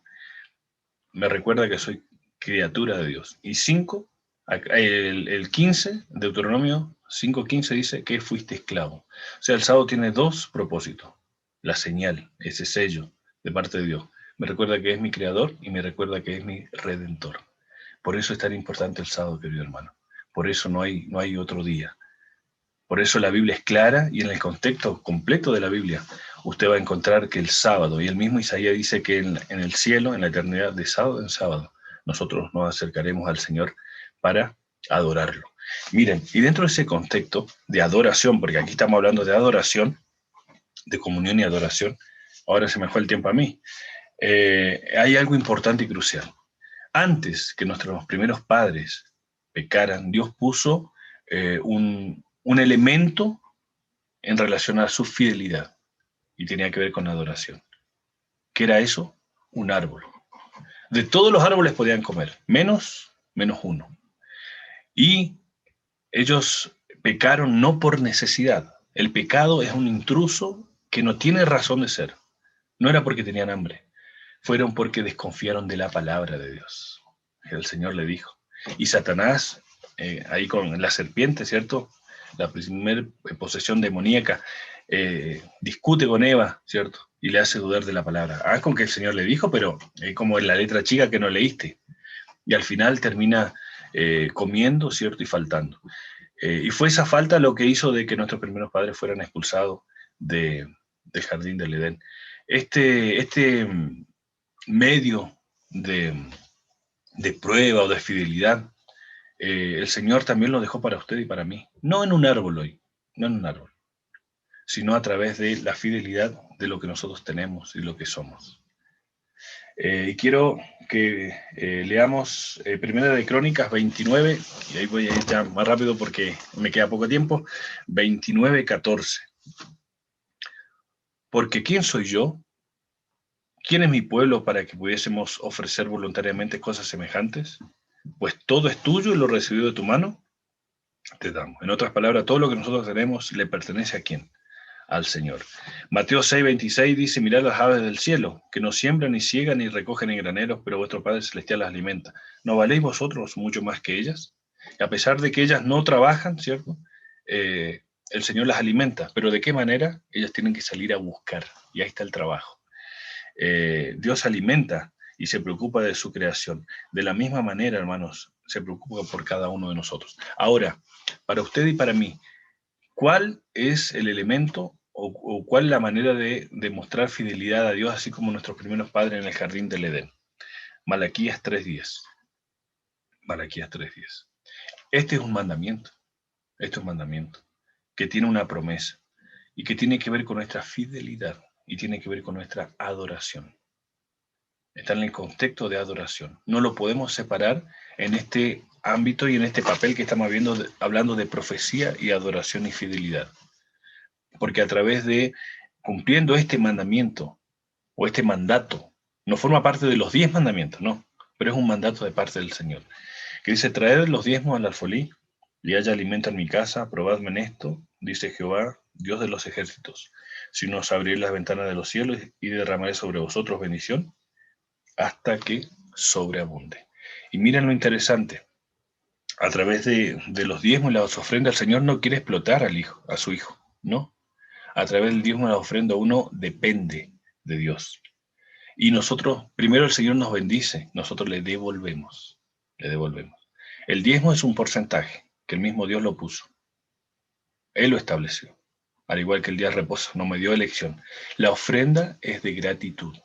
Me recuerda que soy criatura de Dios. Y 5, el 15, Deuteronomio 5:15 dice que fuiste esclavo. O sea, el sábado tiene dos propósitos. La señal, ese sello de parte de Dios. Me recuerda que es mi creador y me recuerda que es mi redentor. Por eso es tan importante el sábado, querido hermano. Por eso no hay otro día. Por eso la Biblia es clara, y en el contexto completo de la Biblia usted va a encontrar que el sábado, y el mismo Isaías dice que en el cielo, en la eternidad, de sábado en sábado, nosotros nos acercaremos al Señor para adorarlo. Miren, y dentro de ese contexto de adoración, porque aquí estamos hablando de adoración, de comunión y adoración, ahora se me fue el tiempo a mí, hay algo importante y crucial. Antes que nuestros primeros padres pecaran, Dios puso un elemento en relación a su fidelidad, y tenía que ver con la adoración. ¿Qué era eso? Un árbol. De todos los árboles podían comer, menos uno. Y ellos pecaron no por necesidad. El pecado es un intruso que no tiene razón de ser. No era porque tenían hambre, fueron porque desconfiaron de la palabra de Dios. El Señor le dijo. Y Satanás, ahí con la serpiente, ¿cierto? La primera posesión demoníaca, discute con Eva, ¿cierto? Y le hace dudar de la palabra. Con que el Señor le dijo, pero como en la letra chica que no leíste. Y al final termina comiendo, ¿cierto? Y faltando. Y fue esa falta lo que hizo de que nuestros primeros padres fueran expulsados del jardín del Edén. Este medio de prueba o de fidelidad, el Señor también lo dejó para usted y para mí. No en un árbol hoy, no en un árbol, sino a través de la fidelidad de lo que nosotros tenemos y lo que somos. Y quiero que leamos Primera de Crónicas 29, y ahí voy a ir ya más rápido porque me queda poco tiempo, 29:14. Porque ¿quién soy yo? ¿Quién es mi pueblo para que pudiésemos ofrecer voluntariamente cosas semejantes? Pues todo es tuyo y lo recibido de tu mano. te damos. En otras palabras, todo lo que nosotros tenemos le pertenece ¿a quién? Al Señor. Mateo 6:26 dice, mirad las aves del cielo, que no siembran, ni ciegan, ni recogen en graneros, pero vuestro Padre Celestial las alimenta. ¿No valéis vosotros mucho más que ellas? Y a pesar de que ellas no trabajan, ¿cierto? El Señor las alimenta. ¿Pero de qué manera? Ellas tienen que salir a buscar. Y ahí está el trabajo. Dios alimenta y se preocupa de su creación. De la misma manera, hermanos, se preocupa por cada uno de nosotros. Ahora, para usted y para mí, ¿cuál es el elemento o cuál es la manera de demostrar fidelidad a Dios, así como nuestros primeros padres en el jardín del Edén? Malaquías 3:10. Malaquías 3:10. Este es un mandamiento. Este es un mandamiento que tiene una promesa y que tiene que ver con nuestra fidelidad y tiene que ver con nuestra adoración. Está en el contexto de adoración. No lo podemos separar en este ámbito y en este papel que estamos viendo, hablando de profecía y adoración y fidelidad. Porque a través de cumpliendo este mandamiento o este mandato, no forma parte de los 10 mandamientos, no, pero es un mandato de parte del Señor, que dice, traed los diezmos al alfolí y haya alimento en mi casa, probadme en esto, dice Jehová, Dios de los ejércitos, si no os abriré las ventanas de los cielos y derramaré sobre vosotros bendición, hasta que sobreabunde. Y miren lo interesante, a través de los diezmos y las ofrendas, el Señor no quiere explotar a su hijo, ¿no? A través del diezmo y la ofrenda uno depende de Dios. Y nosotros, primero el Señor nos bendice, nosotros le devolvemos, le devolvemos. El diezmo es un porcentaje que el mismo Dios lo puso. Él lo estableció. Al igual que el día de reposo, no me dio elección. La ofrenda es de gratitud.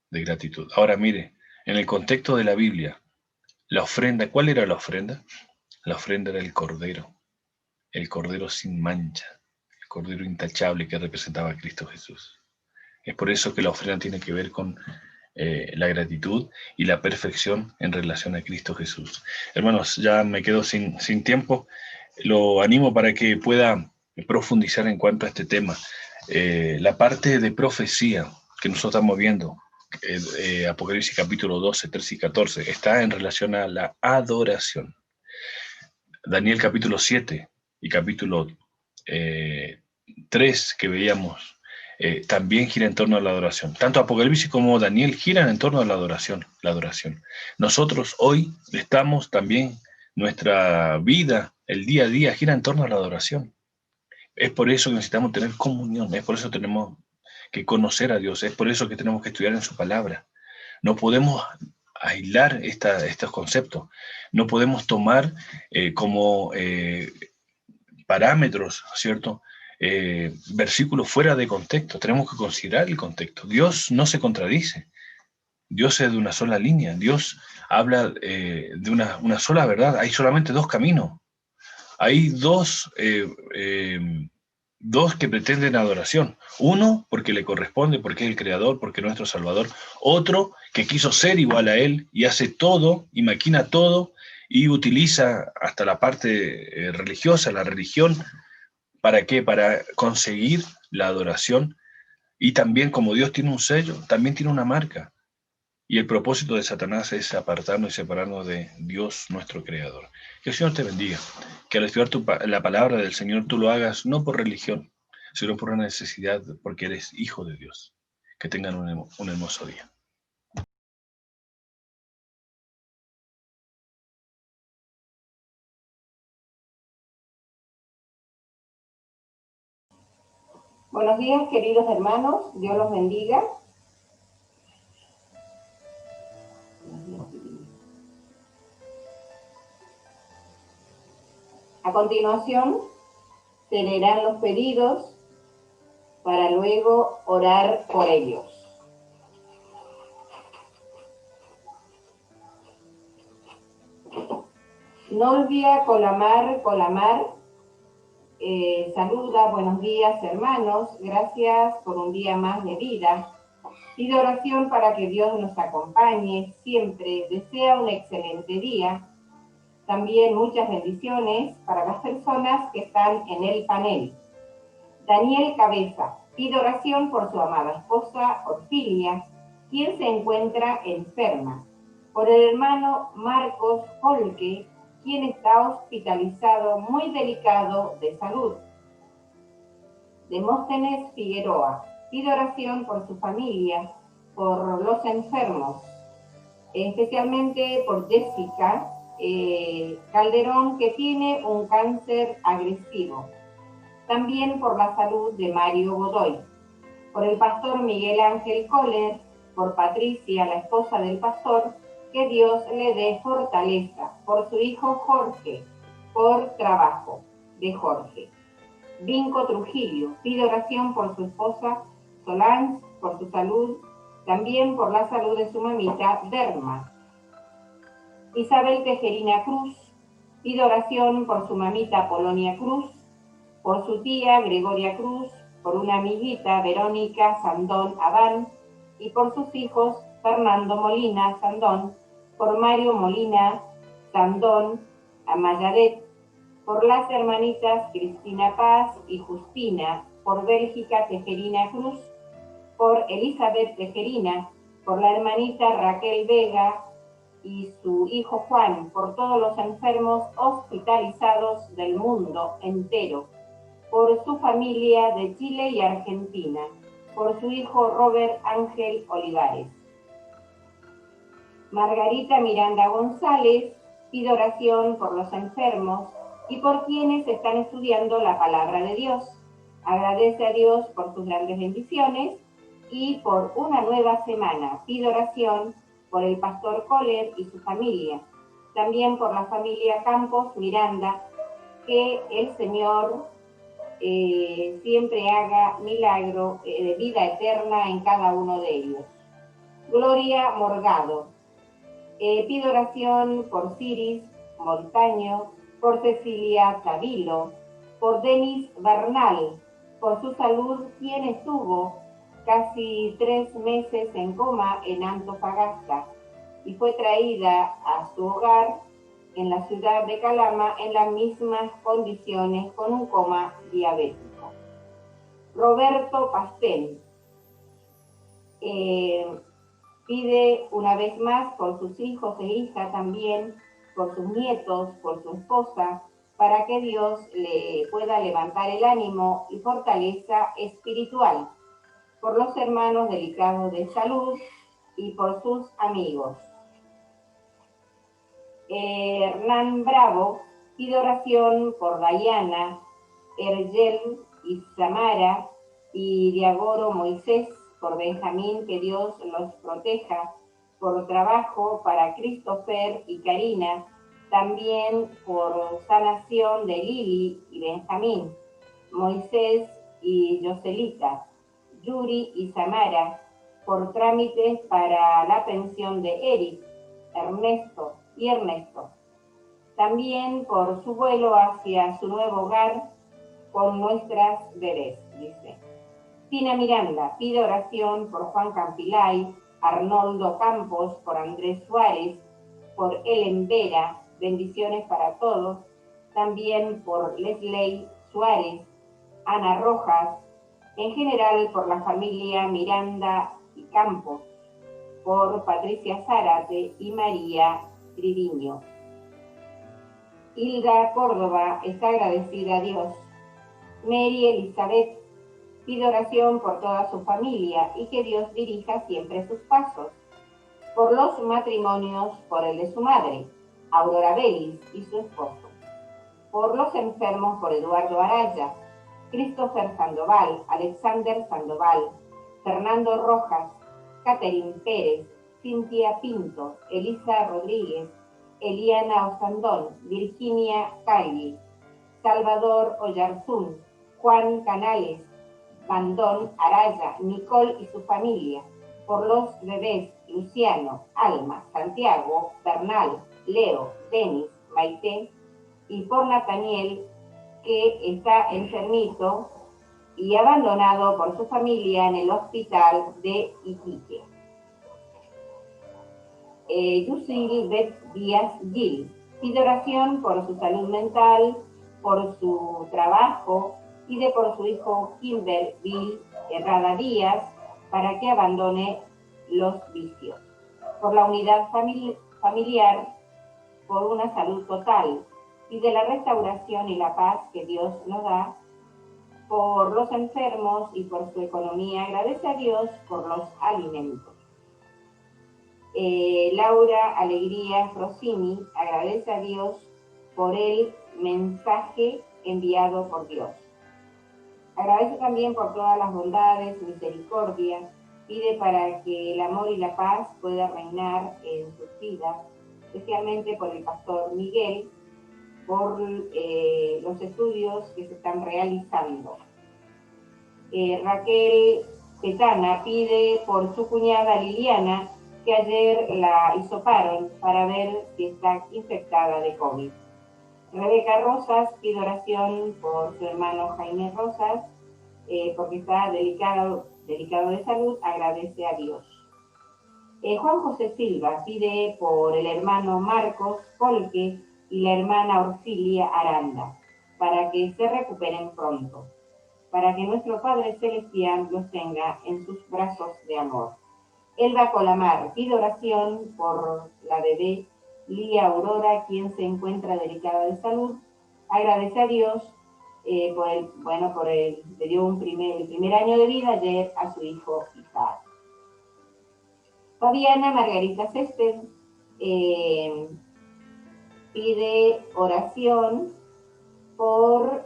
De gratitud. Ahora mire, en el contexto de la Biblia, la ofrenda, ¿cuál era la ofrenda? La ofrenda era el cordero sin mancha, el cordero intachable que representaba a Cristo Jesús. Es por eso que la ofrenda tiene que ver con la gratitud y la perfección en relación a Cristo Jesús. Hermanos, ya me quedo sin tiempo. Lo animo para que pueda profundizar en cuanto a este tema. La parte de profecía que nosotros estamos viendo, Apocalipsis capítulo 12, 13 y 14, está en relación a la adoración. Daniel capítulo 7 y capítulo 3 que veíamos, también gira en torno a la adoración. Tanto Apocalipsis como Daniel giran en torno a la adoración. Nosotros hoy estamos también, nuestra vida, el día a día, gira en torno a la adoración. Es por eso que necesitamos tener comunión, es por eso que tenemos que conocer a Dios, es por eso que tenemos que estudiar en su palabra. No podemos aislar estos conceptos, no podemos tomar como parámetros, ¿cierto? Versículos fuera de contexto, tenemos que considerar el contexto. Dios no se contradice, Dios es de una sola línea, Dios habla de una sola verdad, hay solamente dos caminos, hay dos que pretenden adoración, uno porque le corresponde, porque es el Creador, porque es nuestro Salvador, otro que quiso ser igual a Él y hace todo y maquina todo y utiliza hasta la parte religiosa, la religión. ¿Para qué? Para conseguir la adoración. Y también, como Dios tiene un sello, también tiene una marca. Y el propósito de Satanás es apartarnos y separarnos de Dios, nuestro Creador. Que el Señor te bendiga. Que al estudiar la palabra del Señor tú lo hagas no por religión, sino por una necesidad, porque eres hijo de Dios. Que tengan un hermoso día. Buenos días, queridos hermanos. Dios los bendiga. A continuación, se leerán los pedidos para luego orar por ellos. Norvia Colamar, saluda, buenos días hermanos, gracias por un día más de vida. Pide oración para que Dios nos acompañe siempre, desea un excelente día. También muchas bendiciones para las personas que están en el panel. Daniel Cabeza pide oración por su amada esposa Orfilia, quien se encuentra enferma. Por el hermano Marcos Holke, quien está hospitalizado muy delicado de salud. Demóstenes Figueroa, pide oración por su familia, por los enfermos, especialmente por Jessica Calderón, que tiene un cáncer agresivo. También por la salud de Mario Godoy, por el pastor Miguel Ángel Kohler, por Patricia, la esposa del pastor, que Dios le dé fortaleza, por su hijo Jorge, por trabajo de Jorge. Vinco Trujillo pide oración por su esposa Solange, por su salud, también por la salud de su mamita Derma. Isabel Tejerina Cruz pide oración por su mamita Polonia Cruz, por su tía Gregoria Cruz, por una amiguita Verónica Sandón Abán y por sus hijos Fernando Molina Sandón, por Mario Molina Sandón Amayaret, por las hermanitas Cristina Paz y Justina, por Bélgica Tejerina Cruz, por Elizabeth Tejerina, por la hermanita Raquel Vega y su hijo Juan, por todos los enfermos hospitalizados del mundo entero, por su familia de Chile y Argentina, por su hijo Robert Ángel Olivares. Margarita Miranda González pide oración por los enfermos y por quienes están estudiando la palabra de Dios. Agradece a Dios por sus grandes bendiciones y por una nueva semana. Pide oración por el pastor Kohler y su familia. También por la familia Campos Miranda, que el Señor siempre haga milagro de vida eterna en cada uno de ellos. Gloria Morgado pide oración por Ciris Montaño, por Cecilia Tabilo, por Denis Bernal, por su salud, quien estuvo casi 3 meses en coma en Antofagasta y fue traída a su hogar en la ciudad de Calama en las mismas condiciones con un coma diabético. Roberto Pastel pide una vez más por sus hijos e hijas también, por sus nietos, por su esposa, para que Dios le pueda levantar el ánimo y fortaleza espiritual, por los hermanos delicados de salud y por sus amigos. Hernán Bravo pide oración por Dayana, Ergel y Samara y Diagoro Moisés, por Benjamín, que Dios los proteja, por trabajo para Christopher y Karina, también por sanación de Lili y Benjamín, Moisés y Joselita, Yuri y Samara, por trámites para la pensión de Eric, Ernesto y Ernesto. También por su vuelo hacia su nuevo hogar con nuestras bebés, dice. Tina Miranda pide oración por Juan Campilay, Arnoldo Campos, por Andrés Suárez, por Ellen Vera, bendiciones para todos, también por Leslie Suárez, Ana Rojas, en general por la familia Miranda y Campos, por Patricia Zárate y María Triviño. Hilda Córdoba está agradecida a Dios. Mary Elizabeth pide oración por toda su familia y que Dios dirija siempre sus pasos. Por los matrimonios, por el de su madre, Aurora Vélez y su esposo. Por los enfermos, por Eduardo Araya, Christopher Sandoval, Alexander Sandoval, Fernando Rojas, Catherine Pérez, Cintia Pinto, Elisa Rodríguez, Eliana Osandón, Virginia Cagli, Salvador Oyarzún, Juan Canales, Bandón Araya, Nicole y su familia, por los bebés Luciano, Alma, Santiago, Bernal, Leo, Denis, Maite, y por Nathaniel, que está enfermito y abandonado por su familia en el hospital de Iquique. Yusil Bet Díaz Gil pide oración por su salud mental, por su trabajo, pide por su hijo Kimber Bill Herrada Díaz para que abandone los vicios. Por la unidad familiar, por una salud total y de la restauración y la paz que Dios nos da, por los enfermos y por su economía. Agradece a Dios por los alimentos. Laura Alegría Frosini agradece a Dios por el mensaje enviado por Dios. Agradece también por todas las bondades, misericordia, pide para que el amor y la paz pueda reinar en sus vidas, especialmente por el pastor Miguel, por los estudios que se están realizando. Raquel Petana pide por su cuñada Liliana, que ayer la hisoparon para ver si está infectada de COVID. Rebeca Rosas pide oración por su hermano Jaime Rosas, porque está delicado de salud, agradece a Dios. Juan José Silva pide por el hermano Marcos Polque y la hermana Orfilia Aranda, para que se recuperen pronto, para que nuestro Padre Celestial los tenga en sus brazos de amor. Elba Colamar pide oración por la bebé Lía Aurora, quien se encuentra delicada de salud. Agradece a Dios le dio el primer año de vida ayer a su hijo Isaac. Fabiana Margarita Césped pide oración por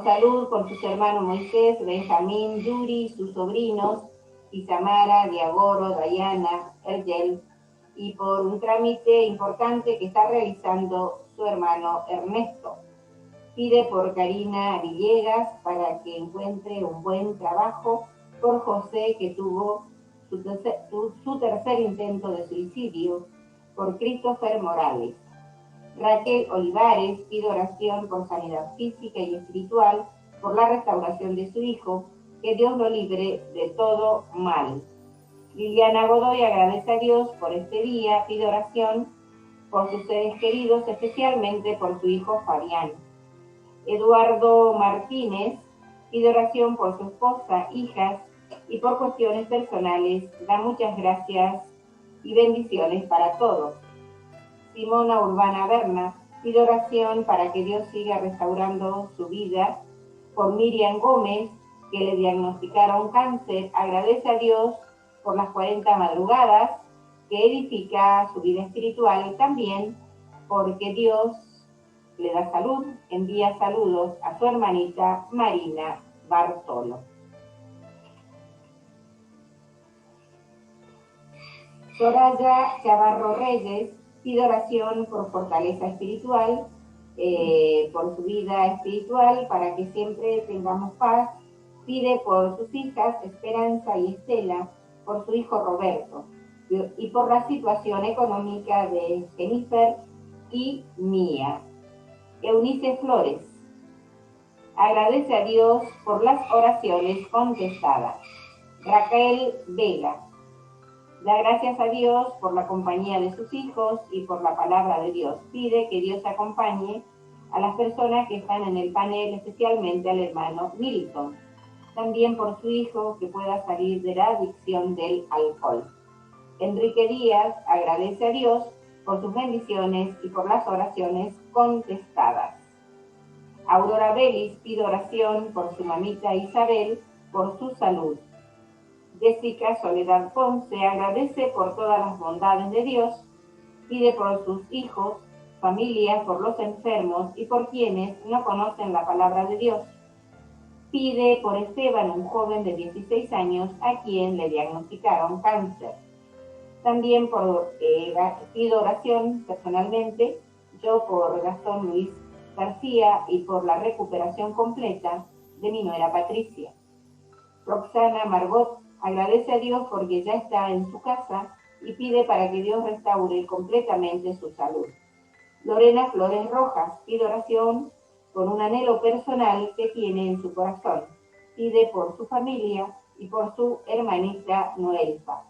salud, por sus hermanos Moisés, Benjamín, Yuri, sus sobrinos, Isamara, Diagoro, Dayana, Ergel, y por un trámite importante que está realizando su hermano Ernesto. Pide por Karina Villegas para que encuentre un buen trabajo, por José, que tuvo su tercer intento de suicidio, por Christopher Morales. Raquel Olivares pide oración por sanidad física y espiritual, por la restauración de su hijo, que Dios lo libre de todo mal. Liliana Godoy agradece a Dios por este día, pide oración por sus seres queridos, especialmente por su hijo Fabián. Eduardo Martínez pide oración por su esposa, hijas y por cuestiones personales. Da muchas gracias y bendiciones para todos. Simona Urbana Berna pide oración para que Dios siga restaurando su vida. Por Miriam Gómez, que le diagnosticaron cáncer, agradece a Dios por las 40 madrugadas, que edifica su vida espiritual, y también porque Dios le da salud. Envía saludos a su hermanita Marina Bartolo. Soraya Chavarro Reyes pide oración por fortaleza espiritual, por su vida espiritual, para que siempre tengamos paz. Pide por sus hijas Esperanza y Estela, por su hijo Roberto, y por la situación económica de Jennifer y Mía. Eunice Flores agradece a Dios por las oraciones contestadas. Raquel Vega da gracias a Dios por la compañía de sus hijos y por la palabra de Dios. Pide que Dios acompañe a las personas que están en el panel, especialmente al hermano Milton. También por su hijo, que pueda salir de la adicción del alcohol. Enrique Díaz agradece a Dios por sus bendiciones y por las oraciones contestadas. Aurora Vélez pide oración por su mamita Isabel, por su salud. Jessica Soledad Ponce agradece por todas las bondades de Dios, pide por sus hijos, familias, por los enfermos y por quienes no conocen la palabra de Dios. Pide por Esteban, un joven de 16 años a quien le diagnosticaron cáncer. También pido oración personalmente, yo por Gastón Luis García y por la recuperación completa de mi nuera Patricia. Roxana Margot agradece a Dios porque ya está en su casa y pide para que Dios restaure completamente su salud. Lorena Flores Rojas pide oración por un anhelo personal que tiene en su corazón. Pide por su familia y por su hermanita Noelfa.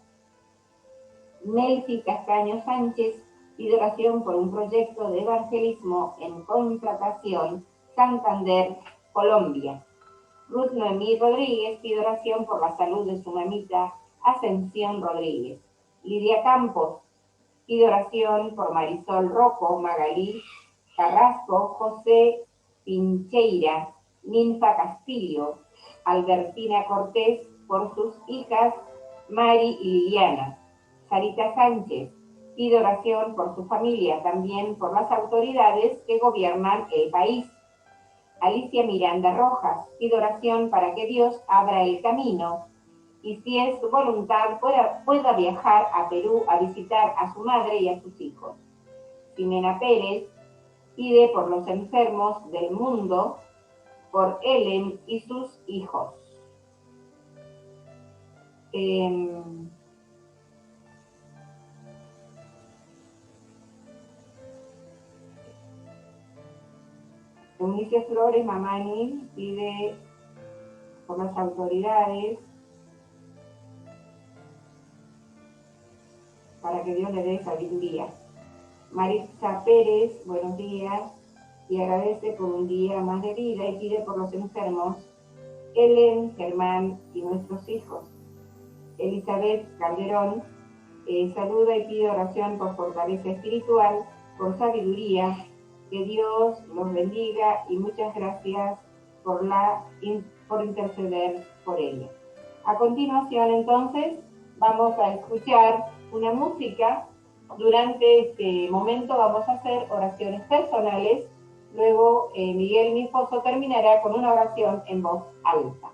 Melfi Castaño Sánchez pide oración por un proyecto de evangelismo en contratación, Santander, Colombia. Ruth Noemí Rodríguez pide oración por la salud de su mamita Ascensión Rodríguez. Lidia Campos Pido oración por Marisol Rocco, Magalí Carrasco, José Pincheira, Ninfa Castillo, Albertina Cortés, por sus hijas Mari y Liliana. Sarita Sánchez, pido oración por su familia, también por las autoridades que gobiernan el país. Alicia Miranda Rojas, pido oración para que Dios abra el camino y, si es su voluntad, pueda viajar a Perú a visitar a su madre y a sus hijos. Ximena Pérez pide por los enfermos del mundo, por Ellen y sus hijos. Eunice Flores Mamani pide por las autoridades para que Dios le dé sabiduría. Maritza Pérez, buenos días, y agradece por un día más de vida y pide por los enfermos, Ellen, Germán y nuestros hijos. Elizabeth Calderón saluda y pide oración por fortaleza espiritual, por sabiduría. Que Dios los bendiga y muchas gracias por interceder por ella. A continuación, entonces, vamos a escuchar una música. Durante este momento vamos a hacer oraciones personales. Luego, Miguel, mi esposo, terminará con una oración en voz alta.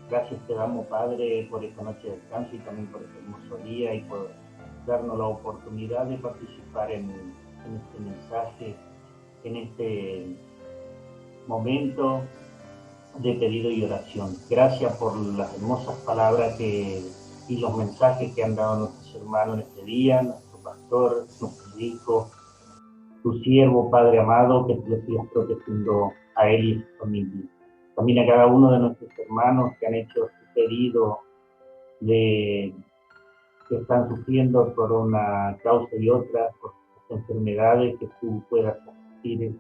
Gracias te damos, Padre, por esta noche de descanso y también por este hermoso día y por darnos la oportunidad de participar en este mensaje, en este momento de pedido y oración. Gracias por las hermosas palabras y los mensajes que han dado nuestros hermanos en este día, nuestro pastor, nuestro hijo, tu siervo, Padre amado, que lo sigas protegiendo a él y a su familia. También a cada uno de nuestros hermanos que han hecho su pedido, que están sufriendo por una causa y otra, por las enfermedades, que tú puedas asistir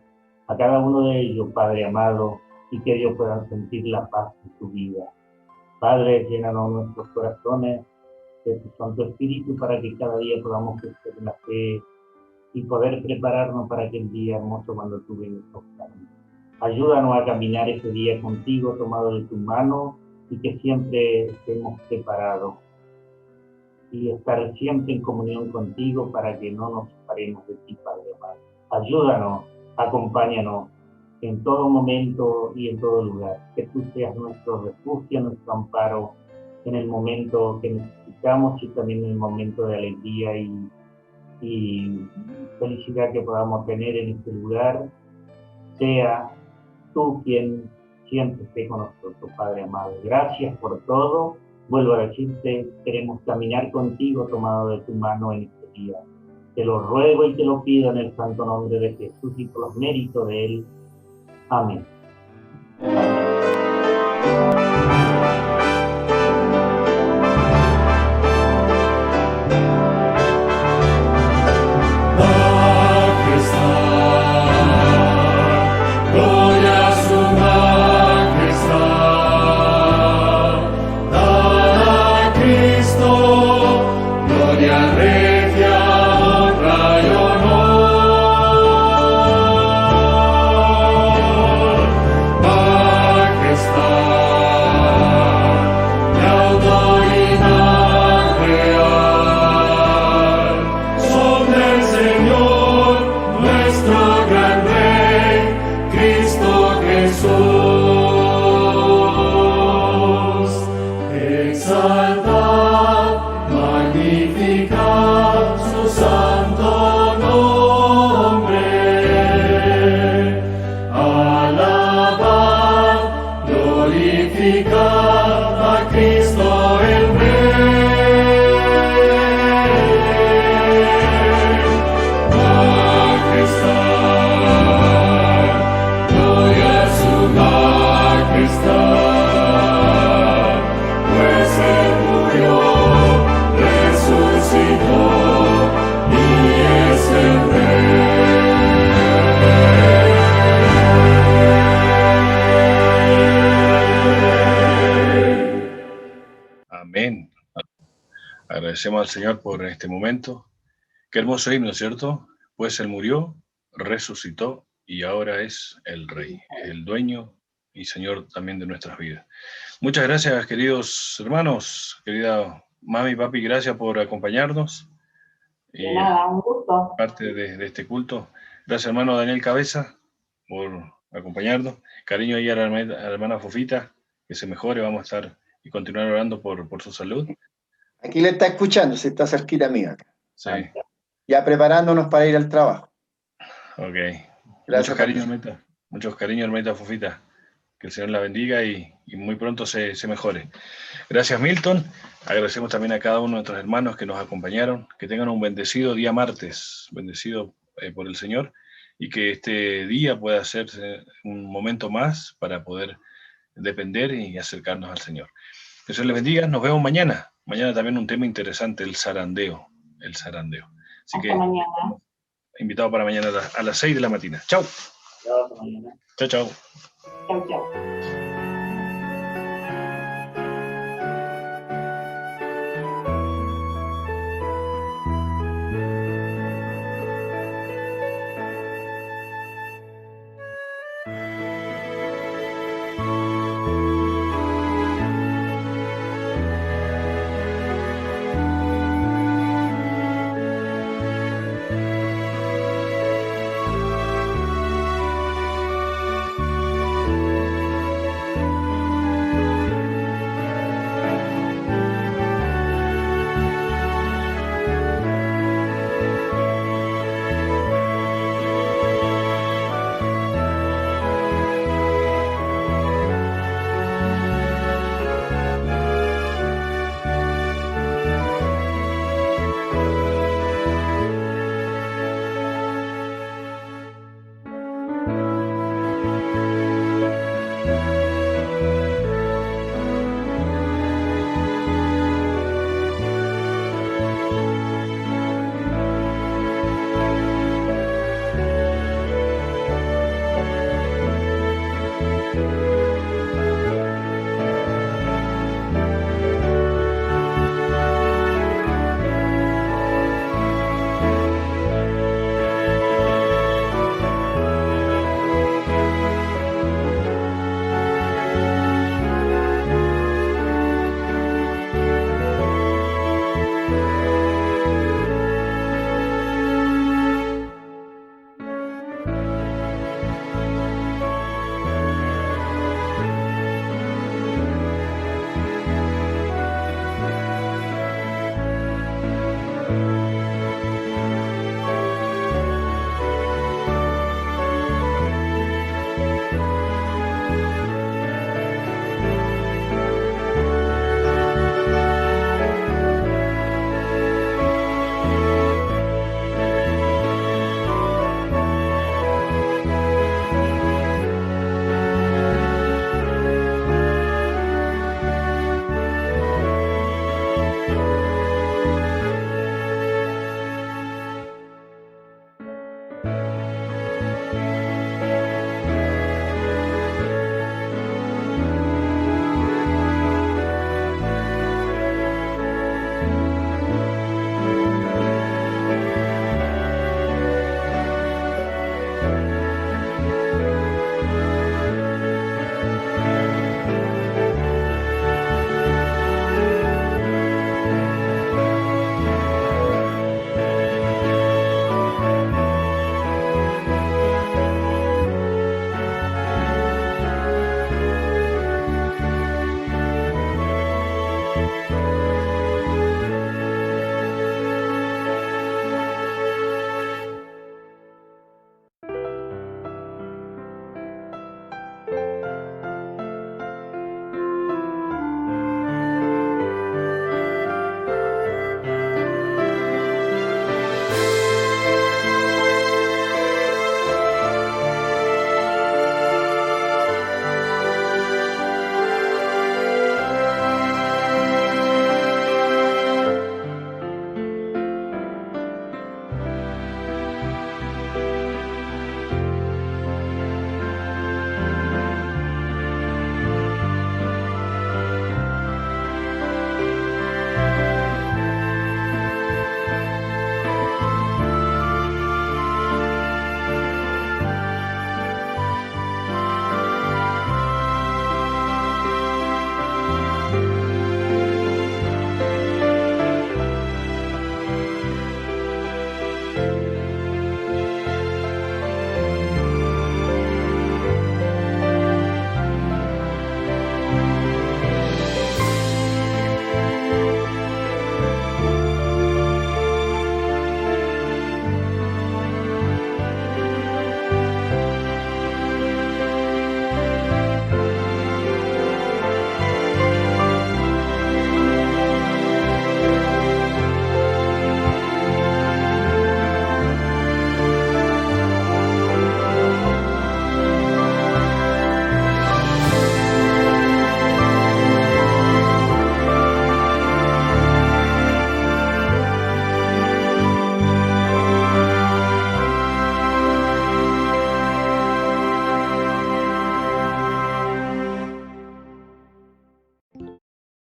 a cada uno de ellos, Padre amado, y que ellos puedan sentir la paz en su vida. Padre, llénanos nuestros corazones de tu Santo Espíritu para que cada día podamos crecer en la fe y poder prepararnos para aquel día hermoso cuando tú vengas a buscarnos. Ayúdanos a caminar ese día contigo, tomado de tu mano, y que siempre estemos preparados. Y estar siempre en comunión contigo para que no nos separemos de ti, Padre amado. Ayúdanos, acompáñanos en todo momento y en todo lugar. Que tú seas nuestro refugio, nuestro amparo en el momento que necesitamos y también en el momento de alegría y felicidad que podamos tener en este lugar. Sea tú quien siempre esté con nosotros, Padre amado. Gracias por todo. Vuelvo a decirte, queremos caminar contigo tomado de tu mano en este día. Te lo ruego y te lo pido en el santo nombre de Jesús y por los méritos de Él. Amén. Amén. Gloria a su majestad. Agradecemos al Señor por este momento. Qué hermoso himno, ¿cierto? Pues Él murió, resucitó y ahora es el Rey, el dueño y Señor también de nuestras vidas. Muchas gracias, queridos hermanos, querida mami, papi, gracias por acompañarnos. De nada, un gusto. Parte de este culto. Gracias, hermano Daniel Cabeza, por acompañarnos. Cariño ahí a la hermana Fofita, que se mejore, vamos a estar y continuar orando por su salud. Aquí le está escuchando, si está cerquita mía. Sí. Ya preparándonos para ir al trabajo. Ok. Gracias, Muchos cariños, hermanita Fofita. Que el Señor la bendiga y muy pronto se mejore. Gracias, Milton. Agradecemos también a cada uno de nuestros hermanos que nos acompañaron. Que tengan un bendecido día martes, bendecido por el Señor, y que este día pueda ser un momento más para poder depender y acercarnos al Señor. Que el Señor les bendiga. Nos vemos mañana. Mañana también un tema interesante, el zarandeo. Así hasta mañana. Invitado para mañana a las 6 de la mañana. Chau. Hasta mañana. Chau, chau. Chau, chau.